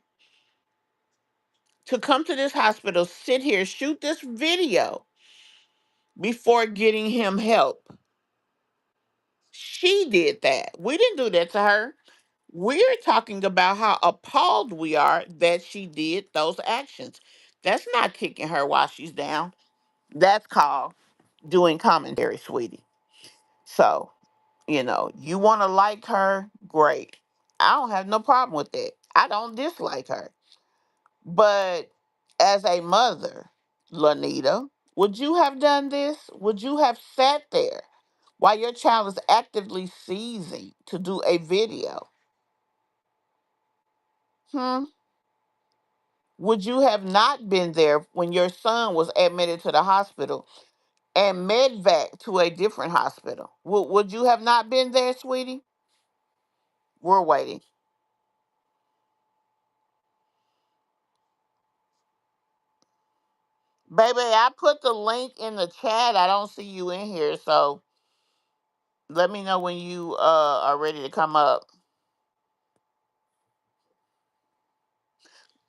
to come to this hospital, sit here, shoot this video before getting him help. She did that. We didn't do that to her. We're talking about how appalled we are that she did those actions. That's not kicking her while she's down. That's called doing commentary, sweetie. So, you want to like her, great. I don't have no problem with that. I don't dislike her. But as a mother, Lanita, would you have done this? Would you have sat there while your child is actively seizing to do a video? Hmm? Would you have not been there when your son was admitted to the hospital and medvac to a different hospital? Would you have not been there, sweetie? We're waiting. Baby, I put the link in the chat. I don't see you in here, so let me know when you are ready to come up.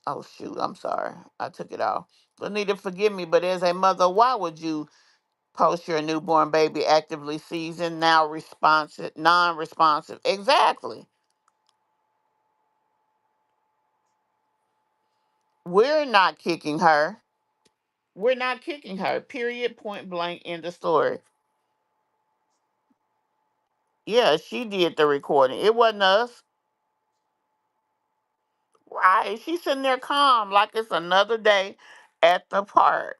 Oh shoot, I'm sorry. I took it off. Lanita, forgive me, but as a mother, why would you post your newborn baby actively seasoned, now responsive, non-responsive? Exactly. We're not kicking her. We're not kicking her. Period. Point blank. In the story. Yeah, she did the recording. It wasn't us. Right. She's sitting there calm like it's another day at the park.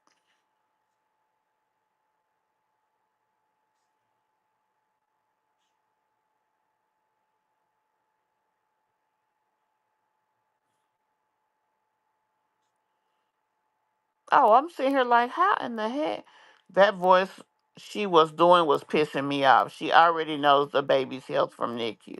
Oh, I'm sitting here like, how in the heck? That voice she was doing was pissing me off. She already knows the baby's health from NICU.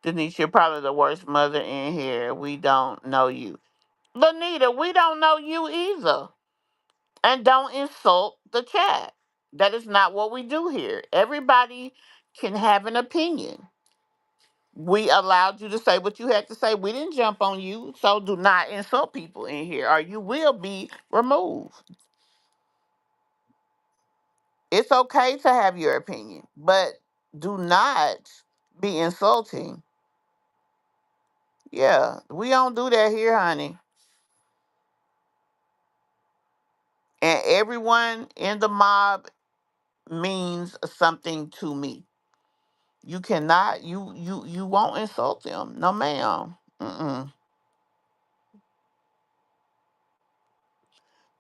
Denise, you're probably the worst mother in here. We don't know you. Lanita, we don't know you either. And don't insult the chat. That is not what we do here. Everybody can have an opinion. We allowed you to say what you had to say. We didn't jump on you, so do not insult people in here, or you will be removed. It's okay to have your opinion, but do not be insulting. Yeah, we don't do that here, honey. And everyone in the mob means something to me. You cannot, you won't insult them. No, ma'am. Mm-mm.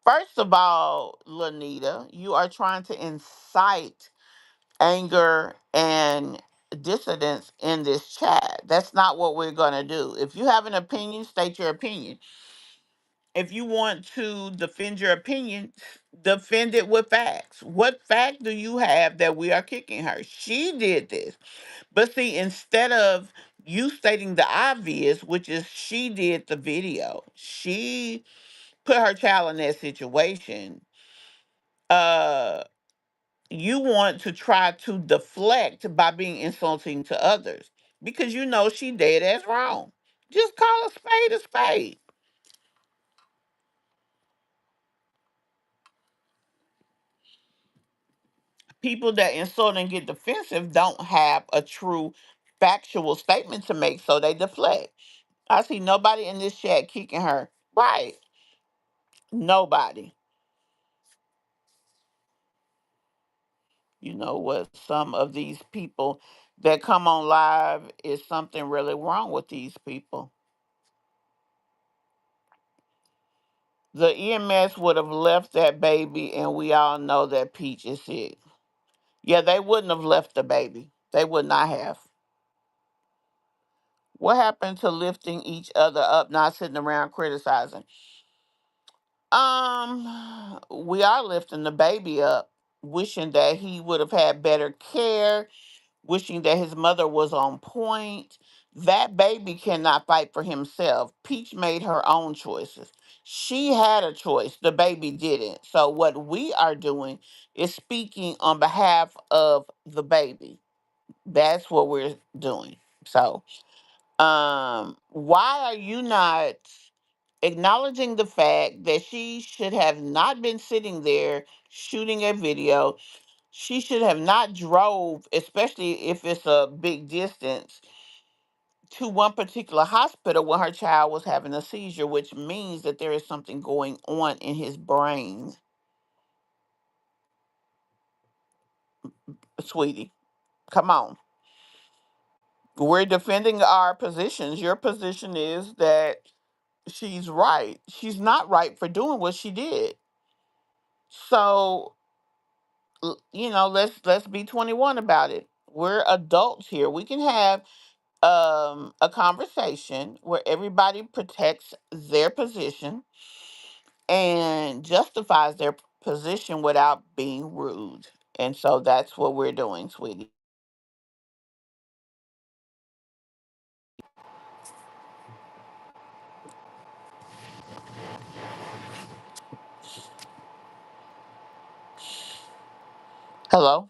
First of all, Lanita, you are trying to incite anger and dissidence in this chat. That's not what we're going to do. If you have an opinion, state your opinion. If you want to defend your opinion, defend it with facts. What fact do you have that we are kicking her? She did this. But see, instead of you stating the obvious, which is she did the video, she put her child in that situation. Uh you want to try to deflect by being insulting to others because you know she dead ass wrong. Just call a spade a spade. People that insult and get defensive don't have a true factual statement to make, so they deflect. I see nobody in this chat kicking her. Right. Nobody. You know what? Some of these people that come on live is something really wrong with these people. The EMS would have left that baby, and we all know that Peach is sick. Yeah, they wouldn't have left the baby. They would not have. What happened to lifting each other up, not sitting around criticizing? We are lifting the baby up, wishing that he would have had better care, wishing that his mother was on point, That baby cannot fight for himself. Peach made her own choices. She had a choice, the baby didn't. So, what we are doing is speaking on behalf of the baby. That's what we're doing. So, why are you not acknowledging the fact that she should have not been sitting there shooting a video? She should have not drove, especially if it's a big distance, to one particular hospital when her child was having a seizure, which means that there is something going on in his brain, sweetie. Come on. We're defending our positions. Your position is that she's right. She's not right for doing what she did. So, let's be 21 about it. We're adults here. We can have a conversation where everybody protects their position and justifies their position without being rude. And so that's what we're doing, sweetie. Hello?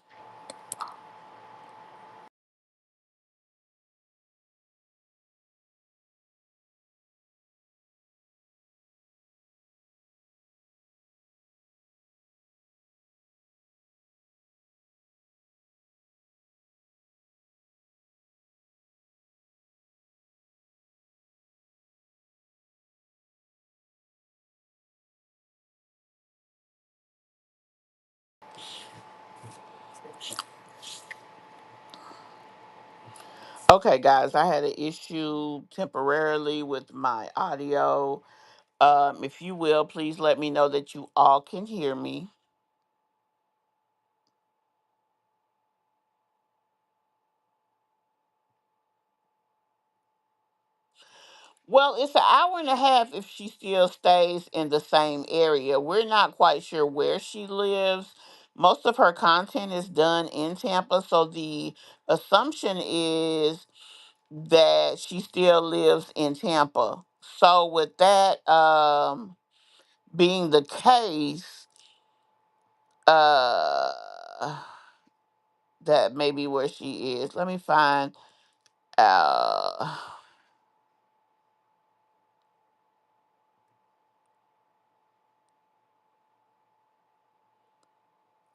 Okay, guys, I had an issue temporarily with my audio. If you will, please let me know that you all can hear me. Well, it's an hour and a half if she still stays in the same area. We're not quite sure where she lives. Most of her content is done in Tampa, so the assumption is that she still lives in Tampa. So, with that being the case, uh, that may be where she is. Let me find. Uh,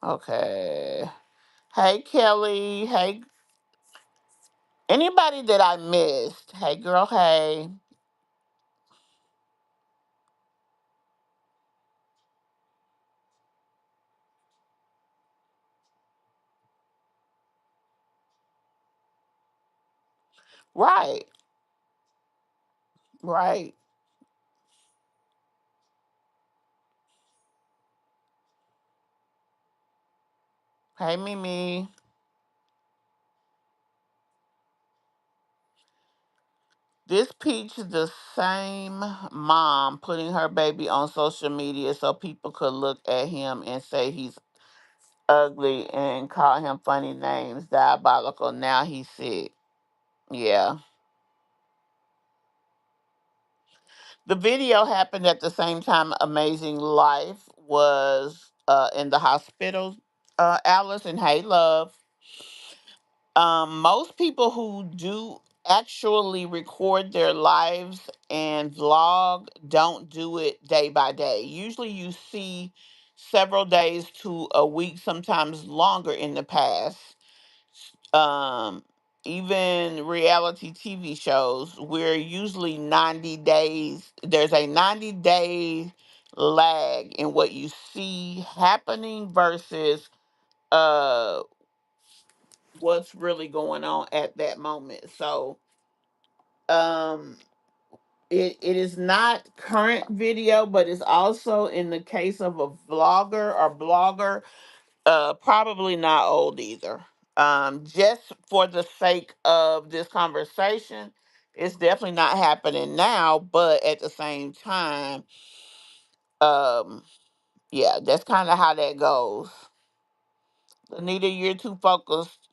okay. Hey, Kelly. Hey, anybody that I missed. Hey, girl. Hey. Right. Right. Hey, Mimi. This Peach is the same mom putting her baby on social media so people could look at him and say he's ugly and call him funny names, diabolical. Now he's sick. Yeah. The video happened at the same time Amazing Life was in the hospital. Alice and Hey Love. Most people who do actually record their lives and vlog don't do it day by day. Usually you see several days to a week, sometimes longer in the past. um Even reality TV shows, we're usually 90 days. There's a 90-day lag in what you see happening versus uh what's really going on at that moment. So um it is not current video, but it's also, in the case of a vlogger or blogger, probably not old either. Just for the sake of this conversation, it's definitely not happening now, but at the same time, um, yeah, that's kind of how that goes. Anita, you're too focused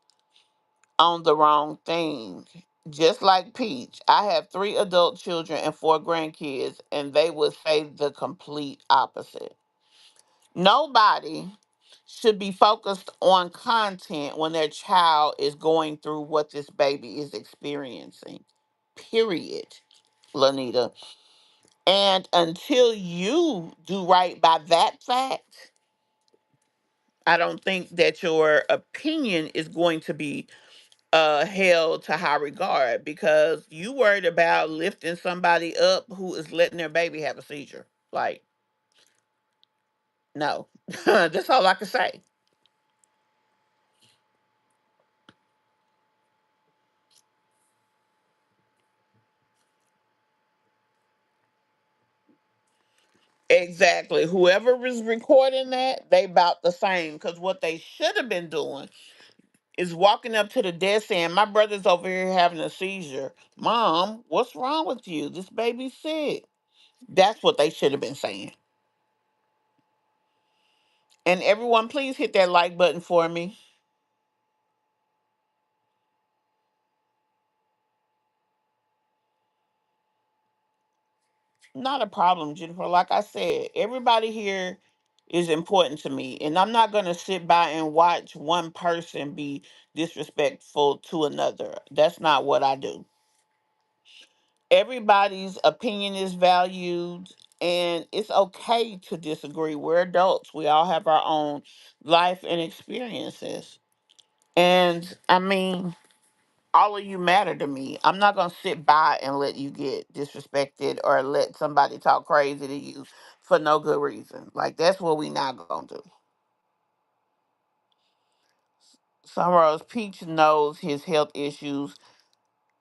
on the wrong thing. Just like Peach, I have three adult children and four grandkids, and they would say the complete opposite. Nobody should be focused on content when their child is going through what this baby is experiencing. Period, Lanita. And until you do right by that fact, I don't think that your opinion is going to be held to high regard because you worried about lifting somebody up who is letting their baby have a seizure. Like, no. That's all I can say. Exactly. Whoever is recording that, they about the same. Because what they should have been doing is walking up to the desk saying, "My brother's over here having a seizure. Mom, what's wrong with you? This baby's sick." That's what they should have been saying. And everyone, please hit that like button for me. Not a problem, Jennifer. Like I said, everybody here is important to me. And I'm not going to sit by and watch one person be disrespectful to another. That's not what I do. Everybody's opinion is valued, and it's okay to disagree. We're adults, we all have our own life and experiences. And I mean, all of you matter to me. I'm not going to sit by and let you get disrespected or let somebody talk crazy to you for no good reason. Like, that's what we not going to do. Sunrose Peach knows his health issues,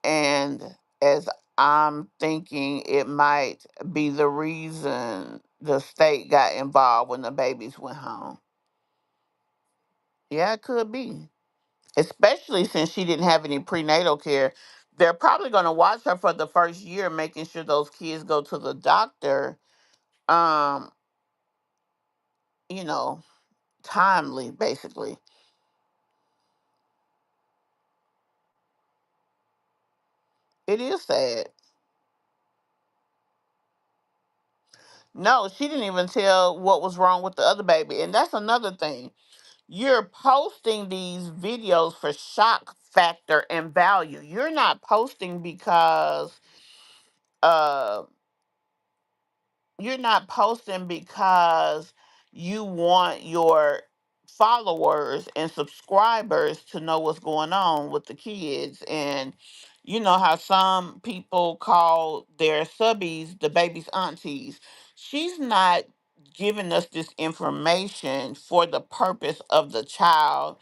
and as I'm thinking, it might be the reason the state got involved when the babies went home. Yeah, it could be. Especially since she didn't have any prenatal care. They're probably going to watch her for the first year, making sure those kids go to the doctor, um, you know, timely, basically. It is sad. No, she didn't even tell what was wrong with the other baby. And that's another thing. You're posting these videos for shock factor and value. You're not posting because uh you're not posting because you want your followers and subscribers to know what's going on with the kids. And you know how some people call their subbies the baby's aunties. She's not giving us this information for the purpose of the child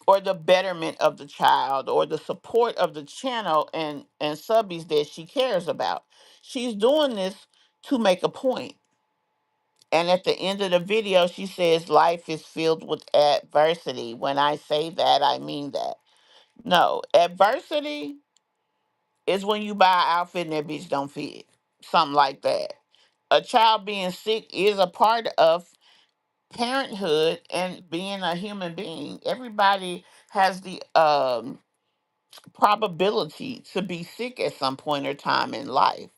or the betterment of the child or the support of the channel and subbies that she cares about. She's doing this to make a point. And at the end of the video, she says life is filled with adversity. When I say that, I mean that. No, adversity is when you buy an outfit and that bitch don't fit. Something like that. A child being sick is a part of parenthood and being a human being. Everybody has the probability to be sick at some point or time in life,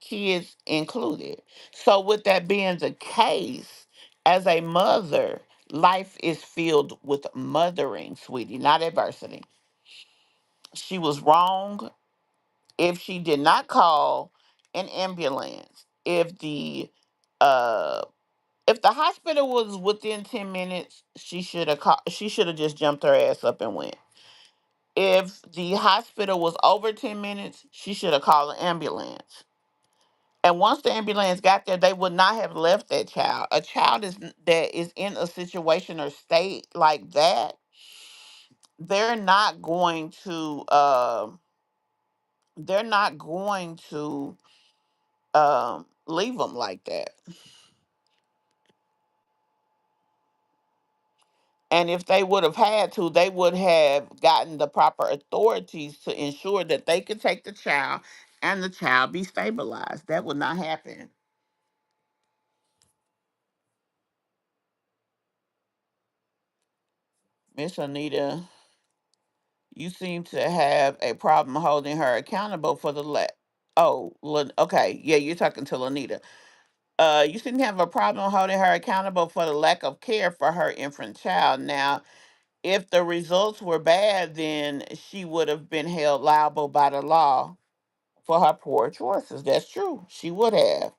kids included. So, with that being the case, as a mother, life is filled with mothering, sweetie, not adversity. She was wrong if she did not call an ambulance. Uh if the hospital was within 10 minutes, she should have just jumped her ass up and went. If the hospital was over 10 minutes, she should have called an ambulance. And once the ambulance got there, they would not have left that child. A child that is in a situation or state like that, they're not going to they're not going to leave them like that. And if they would have had to, they would have gotten the proper authorities to ensure that they could take the child and the child be stabilized. That would not happen. Miss Anita, You seem to have a problem holding her accountable for the okay, yeah, you're talking to Lanita. You seem to have a problem holding her accountable for the lack of care for her infant child. Now, if the results were bad, then she would have been held liable by the law for her poor choices. That's true. She would have.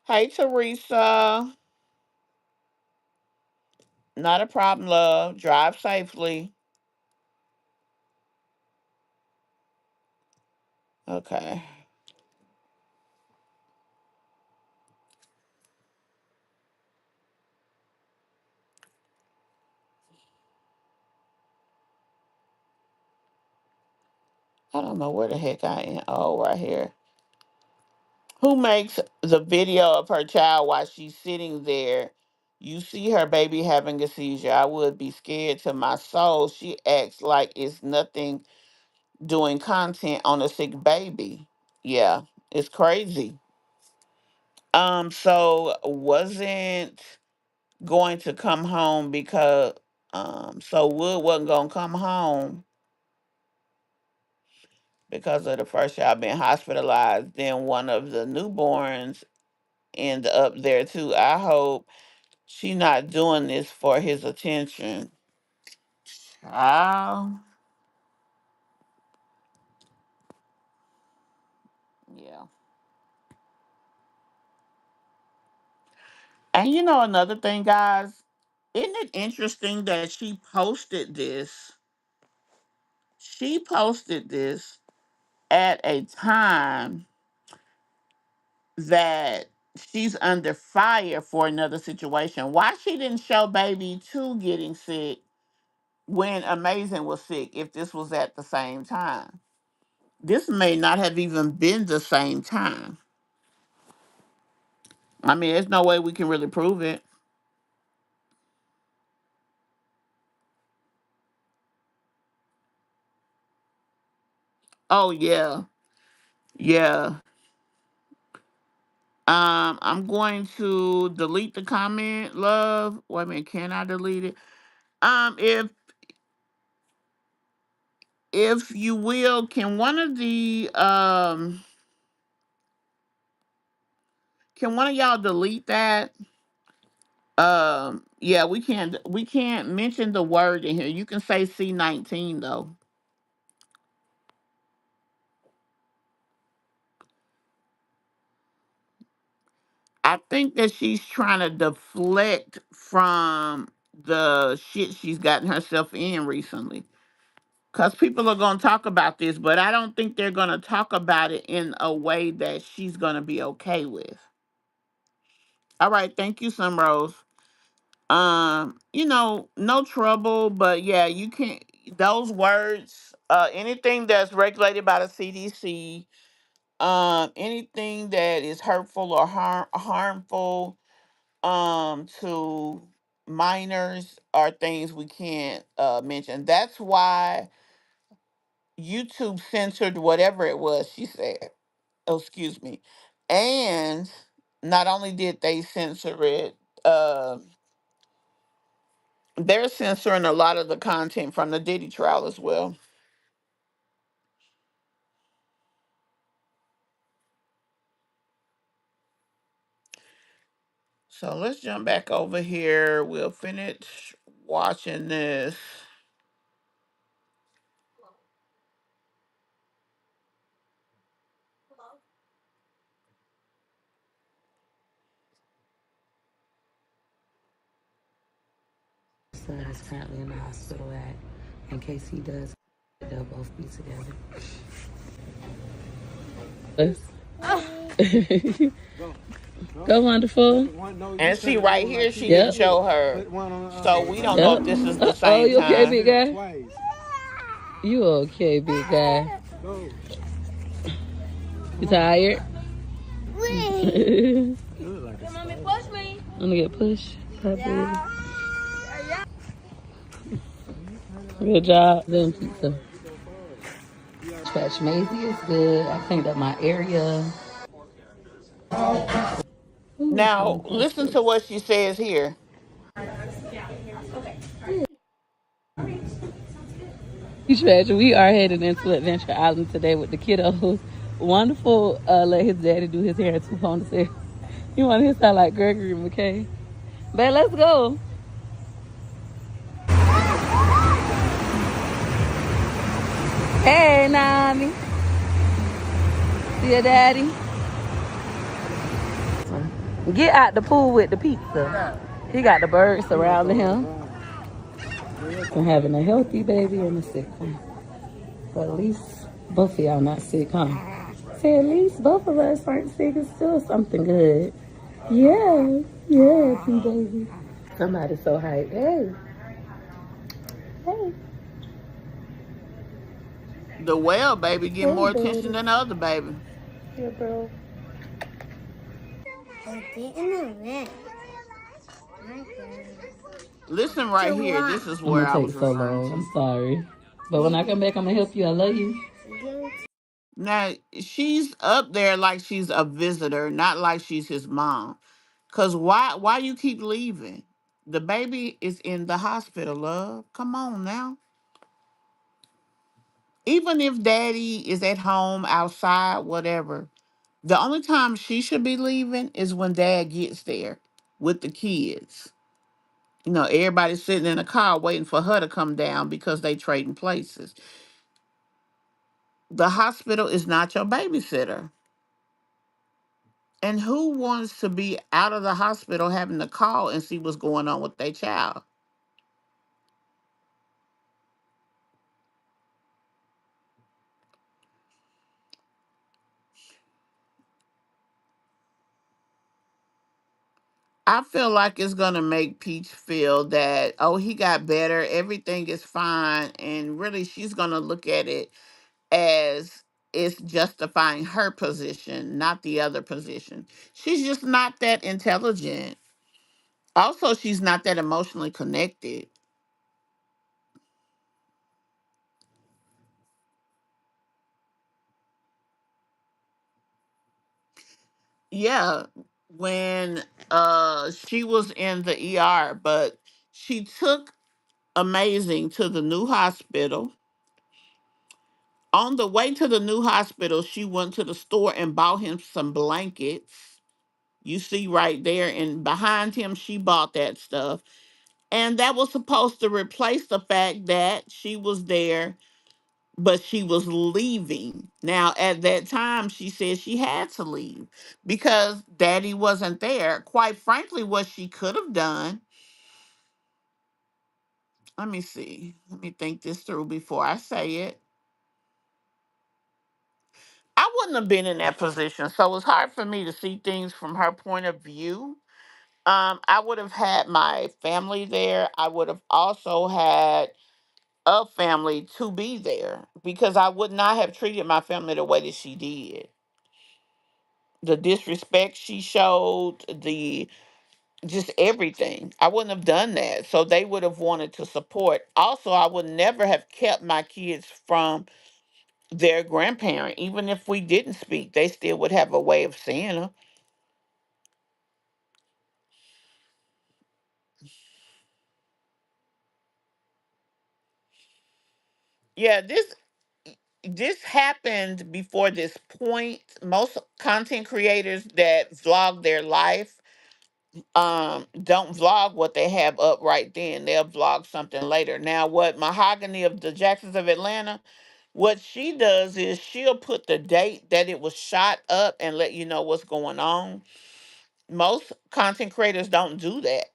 Hey, Teresa. Not a problem, love. Drive safely. Okay. I don't know where the heck I am. Oh, right here. Who makes the video of her child while she's sitting there? You see her baby having a seizure. I would be scared to my soul. She acts like it's nothing doing content on a sick baby. Yeah, it's crazy. So wasn't going to come home because so Wood wasn't gonna come home because of the first child being hospitalized. Then one of the newborns end up there too. I hope she not doing this for his attention. Oh, yeah. And you know another thing, guys, isn't it interesting that she posted this? She posted this at a time that she's under fire for another situation. Why she didn't show baby two getting sick when Amazing was sick if this was at the same time? This may not have even been the same time. I mean, there's no way we can really prove it. Oh yeah. Yeah. I'm going to delete the comment, love. Wait a minute, can I delete it? If you will, can one of y'all delete that? Yeah, we can't mention the word in here. You can say C19 though. I think that she's trying to deflect from the shit she's gotten herself in recently. Because people are going to talk about this, but I don't think they're going to talk about it in a way that she's going to be okay with. All right, thank you, Sunrose. No trouble, but yeah, you can't, those words, anything that's regulated by the CDC, anything that is hurtful or harmful to minors are things we can't mention. That's why YouTube censored whatever it was she said. Oh, excuse me. And not only did they censor it, they're censoring a lot of the content from the Diddy trial as well. So let's jump back over here. We'll finish watching this. Son is currently in the hospital in case he does, they'll both be together. Go wonderful. And see right here, she didn't show her. So we don't know if this is the same you okay, time. big guy? You okay, big guy? You tired? Wait. Mommy, push me. I'm gonna get pushed. Probably. Good job. Then pizza. Scratch Maisie is good. I cleaned up my area. Ooh, Now, some listen to cupcakes. what she says here. You should imagine we are headed into Adventure Island today with the kiddos. Wonderful, let his daddy do his hair in two ponytails. You want his hair like Gregory McKay. But let's go. Hey, Nami. See your daddy? Get out the pool with the pizza. He got the birds surrounding him. And having a healthy baby and a sick one. But at least both of y'all not sick, huh? Say at least both of us aren't sick. It's still something good. Yeah, yeah, P baby. Somebody's so hyped. Hey, hey, The well baby getting hey, more attention baby. than the other baby. Yeah, bro. Get in the ring. My God. Listen right To here. what? This is I'm where gonna I take was so referring long. to. I'm sorry. But when I come back, I'm gonna help you. I love you. Go Now, she's up there like she's a visitor, not like she's his mom. Cause why you keep leaving? The baby is in the hospital, love. Come on now. Even if daddy is at home, outside, whatever, the only time she should be leaving is when dad gets there with the kids. You know, everybody's sitting in a car waiting for her to come down because they trading places. The hospital is not your babysitter. And who wants to be out of the hospital having to call and see what's going on with their child? I feel like it's going to make Peach feel that, oh, he got better, everything is fine. And really, she's going to look at it as it's justifying her position, not the other position. She's just not that intelligent. Also, she's not that emotionally connected. Yeah, when she was in the ER, but she took Amazing to the new hospital. On the way to the new hospital, she went to the store and bought him some blankets. You see right there, and behind him, she bought that stuff. And that was supposed to replace the fact that she was there, but she was leaving. Now, at that time, she said she had to leave because daddy wasn't there. Quite frankly, what she could have done, let me see, let me think this through before I say it. I wouldn't have been in that position, so it's hard for me to see things from her point of view. I would have had my family there. I would have also had a family to be there because I would not have treated my family the way that she did. The disrespect she showed, the just everything. I wouldn't have done that. So they would have wanted to support. Also, I would never have kept my kids from their grandparent. Even if we didn't speak, they still would have a way of seeing them. Yeah, this happened before this point. Most content creators that vlog their life don't vlog what they have up right then. They'll vlog something later. Now what Mahogany of the Jacksons of Atlanta, what she does is she'll put the date that it was shot up and let you know what's going on. Most content creators don't do that.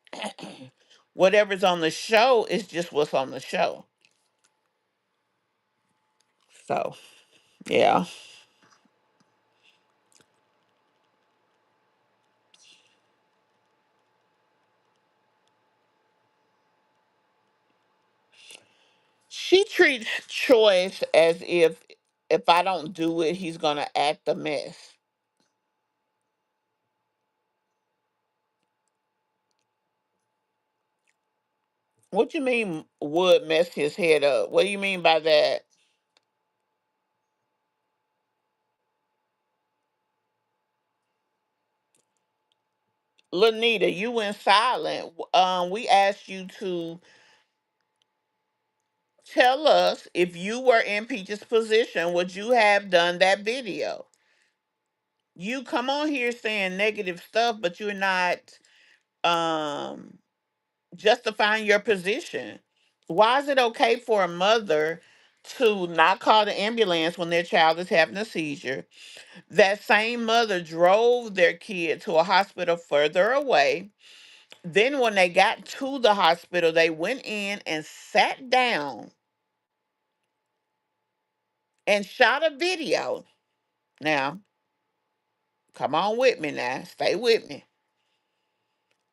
Whatever's on the show is just what's on the show. So yeah. She treats Choice as if I don't do it, he's gonna act a mess. What you mean would mess his head up? What do you mean by that? Lanita, you went silent. We asked you to tell us if you were in Peach's position, would you have done that video? You come on here saying negative stuff, but you're not um justifying your position. Why is it okay for a mother to not call the ambulance when their child is having a seizure? That same mother drove their kid to a hospital further away. Then, when they got to the hospital, they went in and sat down and shot a video. Now, come on with me now. Stay with me.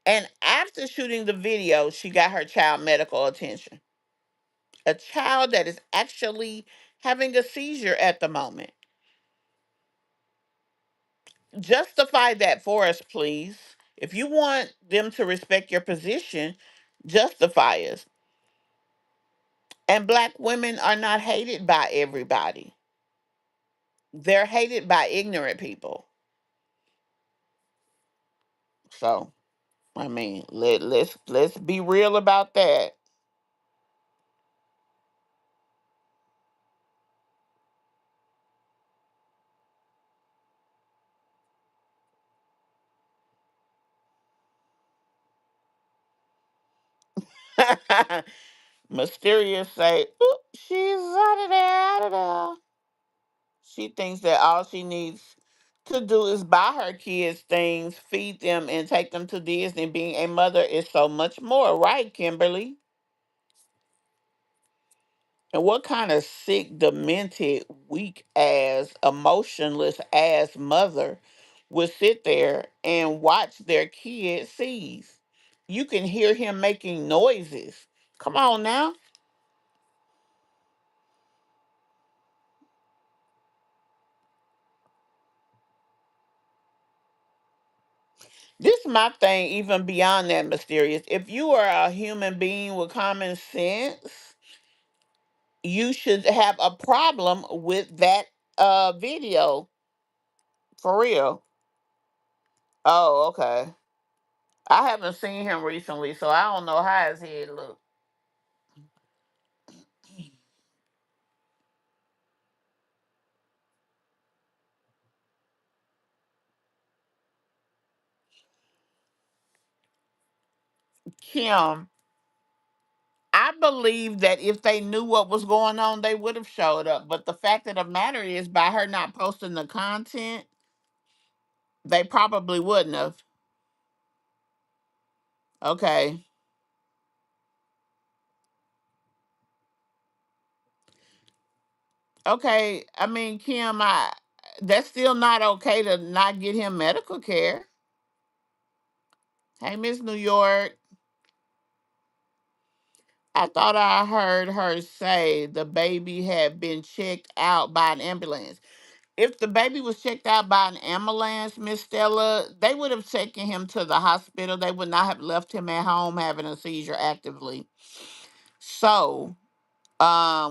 And after shooting the video, she got her child medical attention. A child that is actually having a seizure at the moment. Justify that for us, please. If you want them to respect your position, justify us. And black women are not hated by everybody. They're hated by ignorant people. So, I mean, let's be real about that. Mysterious say, "Oop, she's out of there, out of there." She thinks that all she needs to do is buy her kids things, feed them, and take them to Disney. Being a mother is so much more, right, Kimberly? And what kind of sick, demented, weak ass, emotionless ass mother would sit there and watch their kid seize? You can hear him making noises. Come on now. This is my thing, even beyond that, mysterious. If you are a human being with common sense, you should have a problem with that video. For real. Oh, okay. I haven't seen him recently, so I don't know how his head look. Kim, I believe that if they knew what was going on, they would have showed up. But the fact of the matter is, by her not posting the content, they probably wouldn't have. Okay. Okay. I mean, Kim, that's still not okay to not get him medical care. Hey, Miss New York. I thought I heard her say the baby had been checked out by an ambulance. If the baby was checked out by an ambulance, Miss Stella, they would have taken him to the hospital. They would not have left him at home having a seizure actively. So,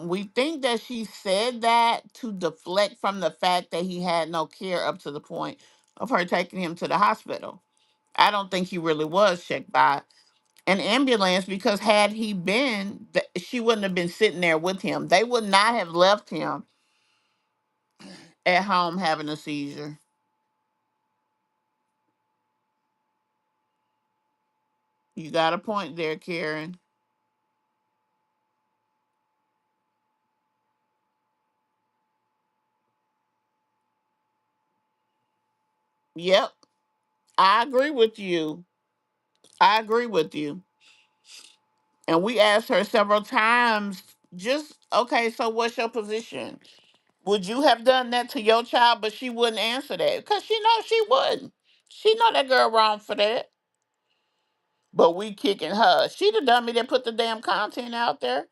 we think that she said that to deflect from the fact that he had no care up to the point of her taking him to the hospital. I don't think he really was checked by an ambulance because had he been, she wouldn't have been sitting there with him. They would not have left him at home having a seizure. You got a point there, Karen. Yep, I agree with you. I agree with you. And we asked her several times, just okay, so what's your position? Would you have done that to your child? But she wouldn't answer that because she knows she wouldn't. She know that girl wrong for that. But we kicking her. She the dummy that put the damn content out there.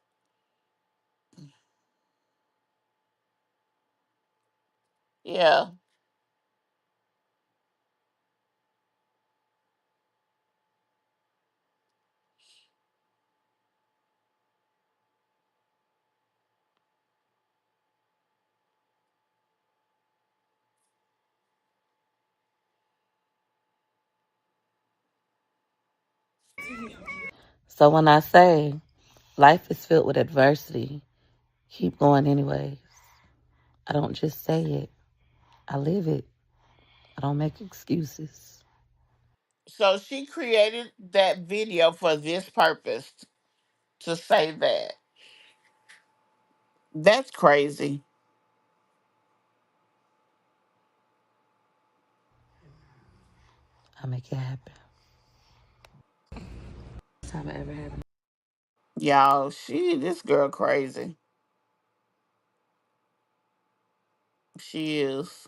Yeah. So when I say life is filled with adversity, keep going anyways. I don't just say it, I live it. I don't make excuses. So she created that video for this purpose, to say that. That's crazy. I make it happen. First time it ever happened. Y'all, this girl crazy. She is.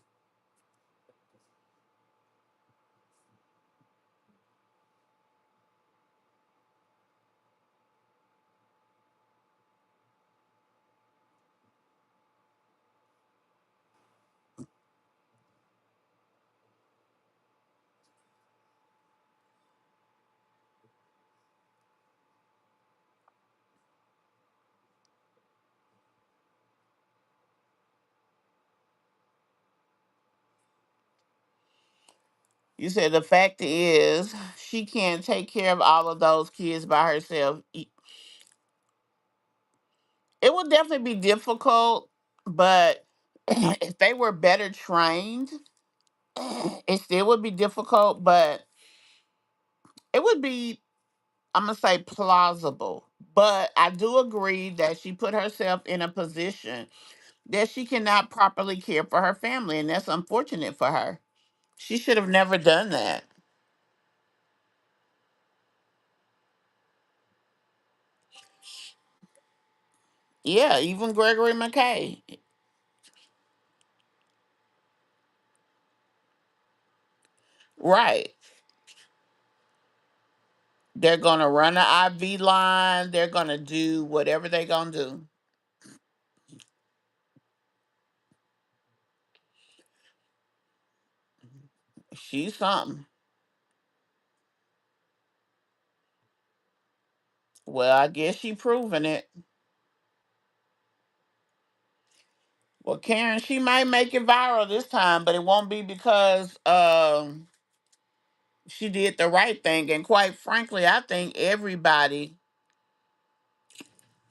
You said the fact is she can't take care of all of those kids by herself. It would definitely be difficult, but if they were better trained, it still would be difficult, but it would be, I'm gonna say, plausible. But I do agree that she put herself in a position that she cannot properly care for her family, and that's unfortunate for her. She should have never done that. Yeah, even Gregory McKay. Right. They're gonna run an IV line. They're gonna do whatever they're gonna do. She's something. Well, I guess she proving it. Well, Karen, she might make it viral this time, but it won't be because she did the right thing. And quite frankly, I think everybody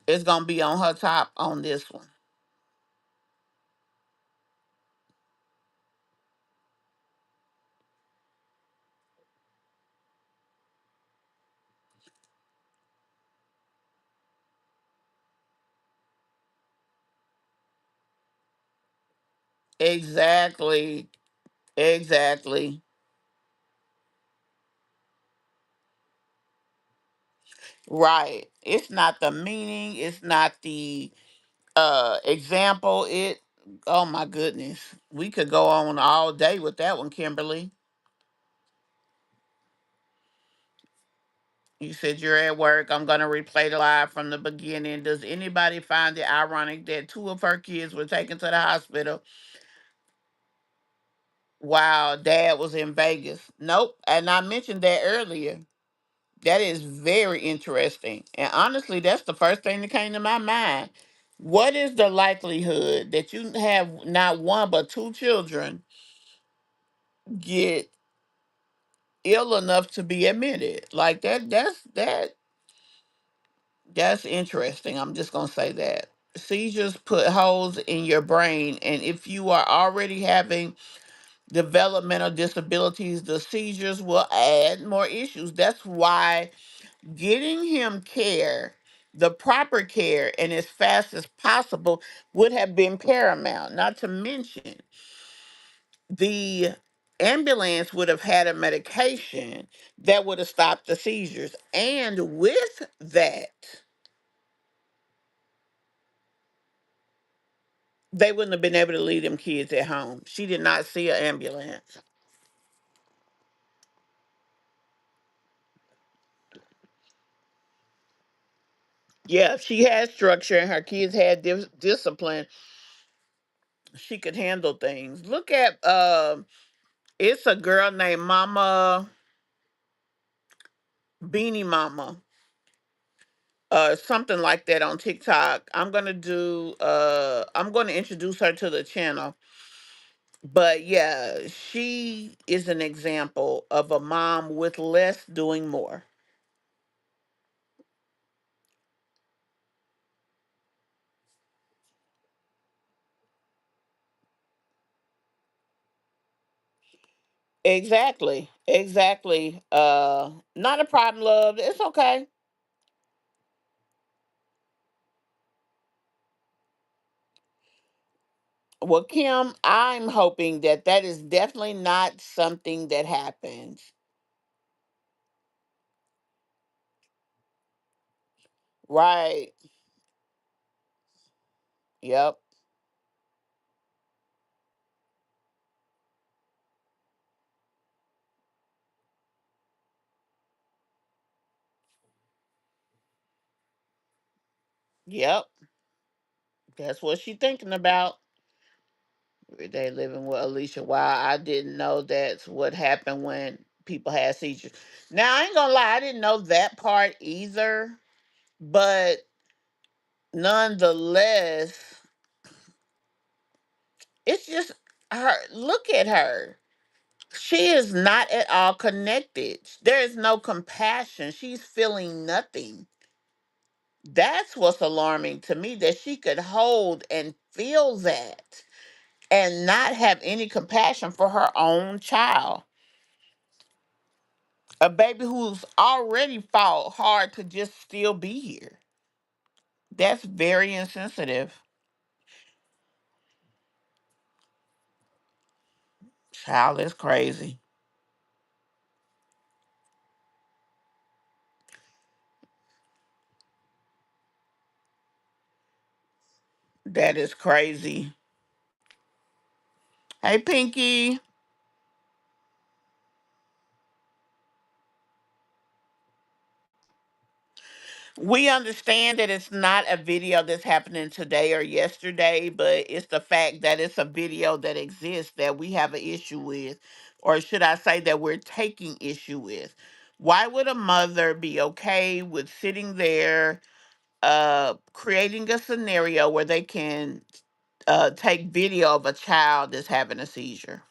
is gonna be on her top on this one. Exactly. Exactly. Right. It's not the meaning. It's not the example. Oh my goodness. We could go on all day with that one, Kimberly. You said you're at work. I'm going to replay the live from the beginning. Does anybody find it ironic that two of her kids were taken to the hospital while dad was in Vegas? Nope. And I mentioned that earlier. That is very interesting. And honestly, that's the first thing that came to my mind. What is the likelihood that you have not one but two children get ill enough to be admitted? Like that's interesting. I'm just gonna say that. Seizures put holes in your brain, and if you are already having developmental disabilities, the seizures will add more issues. That's why getting him care, the proper care, and as fast as possible would have been paramount. Not to mention, the ambulance would have had a medication that would have stopped the seizures. And with that, they wouldn't have been able to leave them kids at home. She did not see an ambulance. Yeah, if she had structure and her kids had discipline, she could handle things. Look at it's a girl named Mama Beanie Mama, something like that on TikTok. I'm gonna introduce her to the channel. But yeah, she is an example of a mom with less doing more. Exactly. Exactly. Not a problem, love. It's okay. Well, Kim, I'm hoping that that is definitely not something that happens. Right. Yep. Yep. That's what she thinking about. Every day living with Alicia. Wow, I didn't know that's what happened when people had seizures. Now I ain't gonna lie, I didn't know that part either. But nonetheless, it's just her. Look at her. She is not at all connected. There is no compassion. She's feeling nothing. That's what's alarming to me, that she could hold and feel that and not have any compassion for her own child. A baby who's already fought hard to just still be here. That's very insensitive. Child is crazy. That is crazy. Hey, Pinky. We understand that it's not a video that's happening today or yesterday, but it's the fact that it's a video that exists that we have an issue with, or should I say that we're taking issue with. Why would a mother be okay with sitting there, creating a scenario where they can take video of a child that's having a seizure?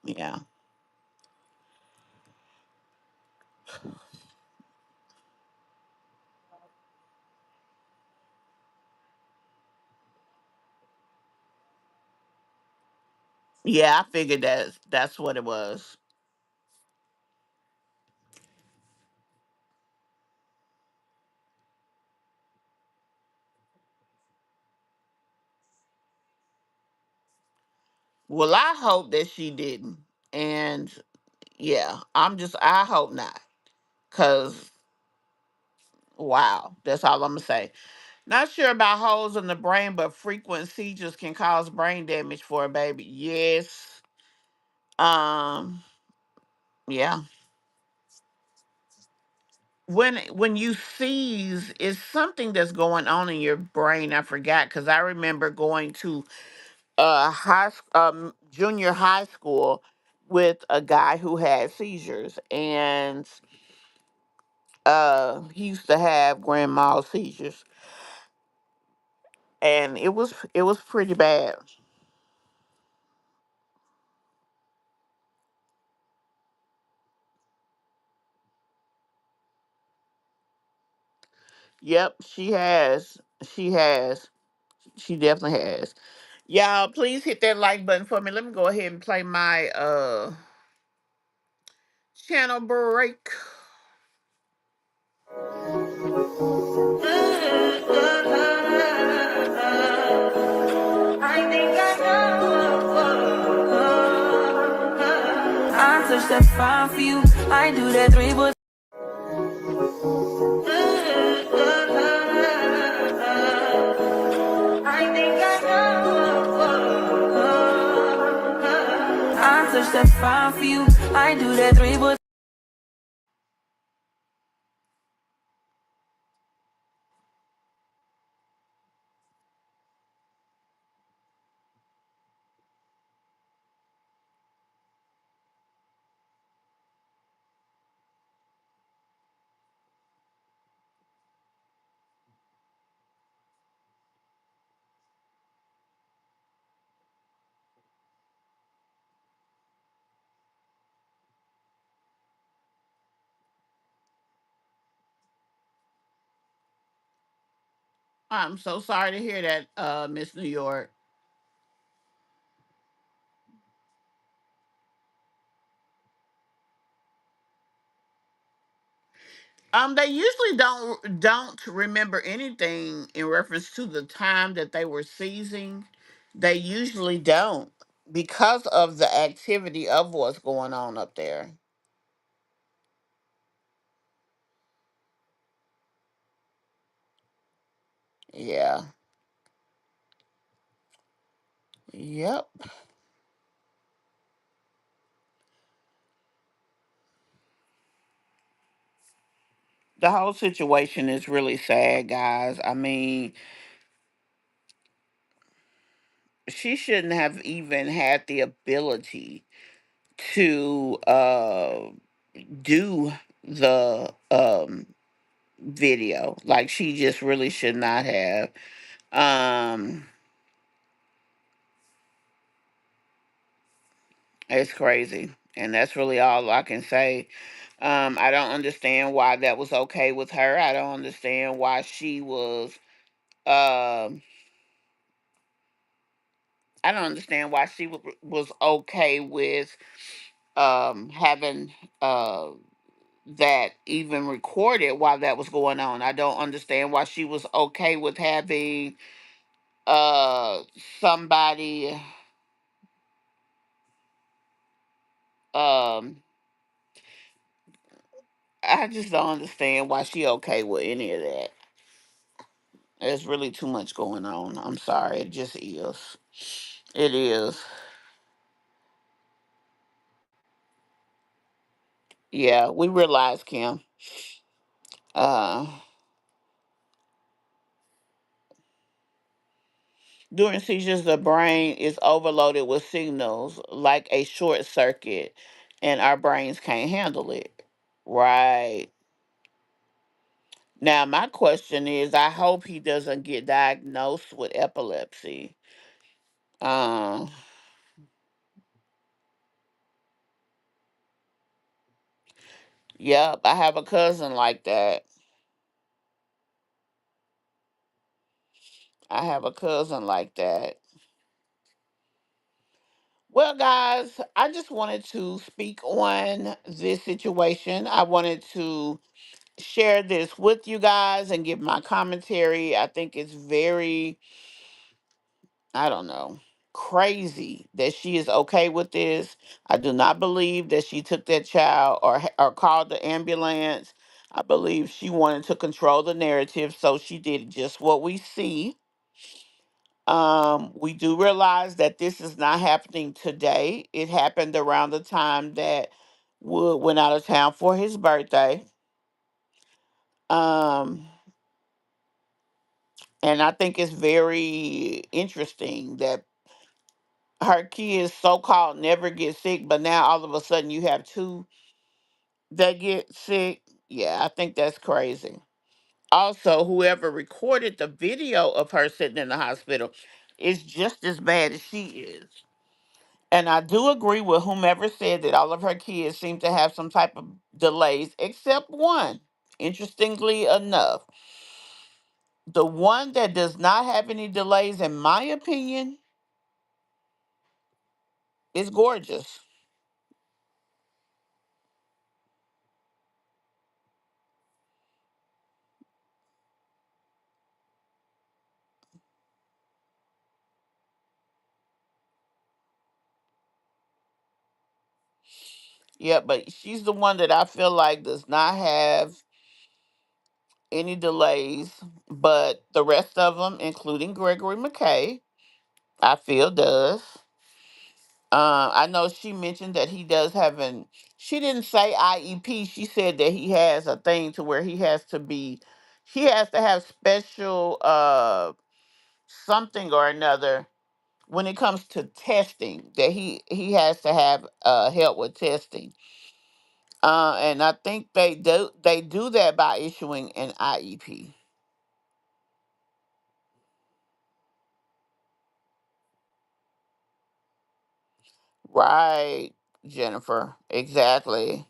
Yeah, yeah, I figured that's what it was. Well, I hope that she didn't, and yeah, I hope not. Cause wow, that's all I'm gonna say. Not sure about holes in the brain, but frequent seizures can cause brain damage for a baby. Yes. Um, yeah. When you seize, it's something that's going on in your brain. I forgot because I remember going to junior high school with a guy who had seizures, and he used to have grand mal seizures, and it was pretty bad. Yep, she has. She has. She definitely has. Y'all, please hit that like button for me. Let me go ahead and play my channel break. I think I know. I touch that fine for you. I do that three, but I think I know. I touch that fine for you. I do that three, but I'm so sorry to hear that, Miss New York. They usually don't remember anything in reference to the time that they were seizing. They usually don't because of the activity of what's going on up there. Yeah. Yep. The whole situation is really sad, guys. I mean, she shouldn't have even had the ability to do the video. Like, she just really should not have. Um it's crazy. And that's really all I can say. I don't understand why that was okay with her. I don't understand why she was um I don't understand why she was okay with having uh that even recorded while that was going on. I don't understand why she was okay with having uh somebody um I just don't understand why she okay with any of that. There's really too much going on. I'm sorry, it just is. It is. Yeah, we realize, Kim. Uh During seizures, the brain is overloaded with signals like a short circuit, and our brains can't handle it. Right. Now, my question is, I hope he doesn't get diagnosed with epilepsy. Um, yep, I have a cousin like that. I have a cousin like that. Well, guys, I just wanted to speak on this situation. I wanted to share this with you guys and give my commentary. I think it's very, I don't know, crazy that she is okay with this. I do not believe that she took that child or called the ambulance. I believe she wanted to control the narrative, so she did just what we see. We do realize that this is not happening today. It happened around the time that Wood went out of town for his birthday. Um, and I think it's very interesting that her kids so called never get sick, but now all of a sudden you have two that get sick. Yeah, I think that's crazy. Also, whoever recorded the video of her sitting in the hospital is just as bad as she is. And I do agree with whomever said that all of her kids seem to have some type of delays, except one. Interestingly enough, the one that does not have any delays, in my opinion, is gorgeous. Yeah, but she's the one that I feel like does not have any delays, but the rest of them, including Gregory McKay, I feel does. I know she mentioned that he does have an. She didn't say IEP. She said that he has a thing to where he has to be. He has to have special something or another when it comes to testing. That he has to have help with testing. And I think they do that by issuing an IEP. Right, Jennifer. Exactly.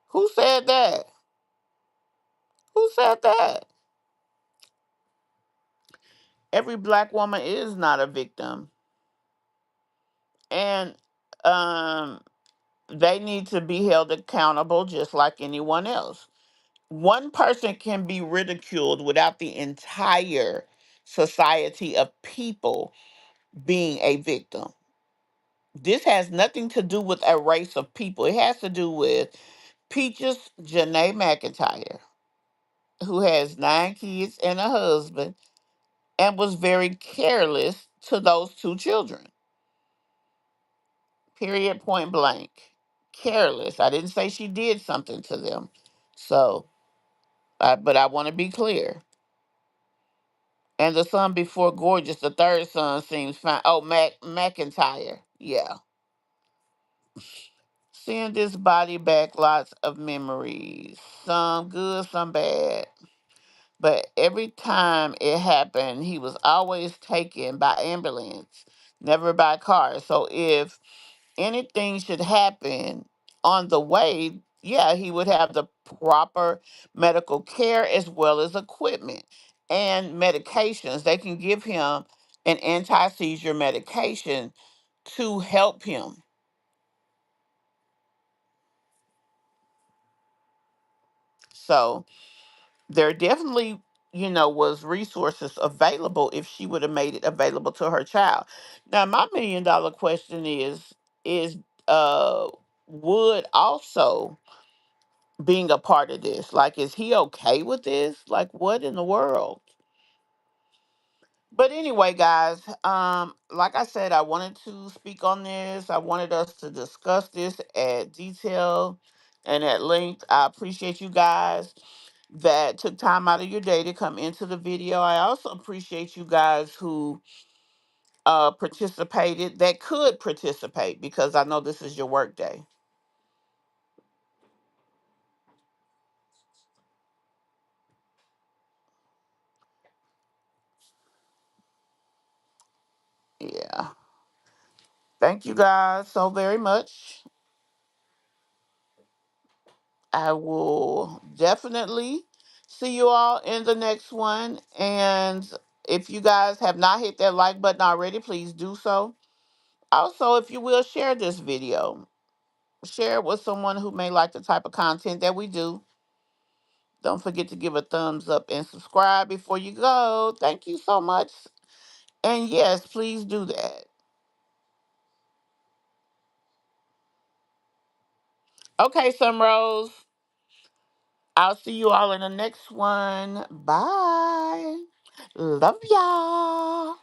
Who said that? Who said that? Every black woman is not a victim. And um they need to be held accountable just like anyone else. One person can be ridiculed without the entire society of people being a victim. This has nothing to do with a race of people. It has to do with Peaches Janae McIntyre, who has 9 kids and a husband and was very careless to those 2 children. Period, point blank. Careless. I didn't say she did something to them. So, but I want to be clear. And the son before Gorgeous, the third son, seems fine. Oh, McIntyre. Yeah. Seeing this body back, lots of memories. Some good, some bad. But every time it happened, he was always taken by ambulance, never by car. So if anything should happen on the way, yeah, he would have the proper medical care as well as equipment and medications. They can give him an anti seizure medication to help him. So there definitely, was resources available if she would have made it available to her child. Now, my $1 million question is uh would also being a part of this. Like, is he okay with this? Like, what in the world? But anyway, guys, like I said, I wanted to speak on this. I wanted us to discuss this at detail and at length. I appreciate you guys that took time out of your day to come into the video. I also appreciate you guys who participated, that could participate, because I know this is your work day. Yeah. Thank you guys so very much. I will definitely see you all in the next one. And if you guys have not hit that like button already, please do so. Also, if you will, share this video. Share it with someone who may like the type of content that we do. Don't forget to give a thumbs up and subscribe before you go. Thank you so much. And yes, please do that. Okay, Sunrose. I'll see you all in the next one. Bye. Love y'all.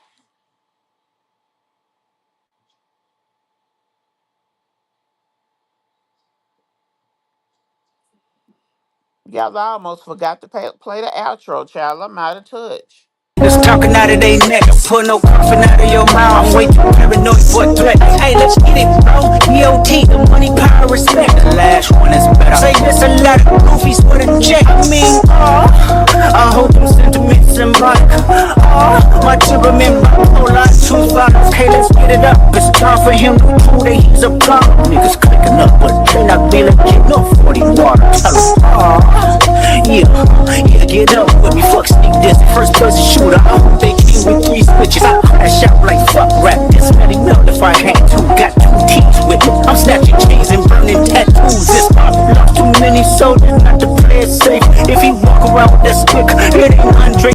Y'all, I almost forgot to play the outro, child. I'm out of touch. Just talking out of they neck, pull no coffin out of your mouth. I'm way too paranoid for a threat. Hey, let's get it, bro. EOT, the money, power, respect. The last one is better. Say this a lot of goofies for the check. I mean, I hope them sentiments symbolic. My temperament bipolar, too far. Hey, let's get it up. It's time for him to prove that he's a problem. Niggas clicking up, but they not be legit. No 40 water. Tell them, yeah, get up with me. Fuck sneak this. First person shooter. I hope they came with 3 switches.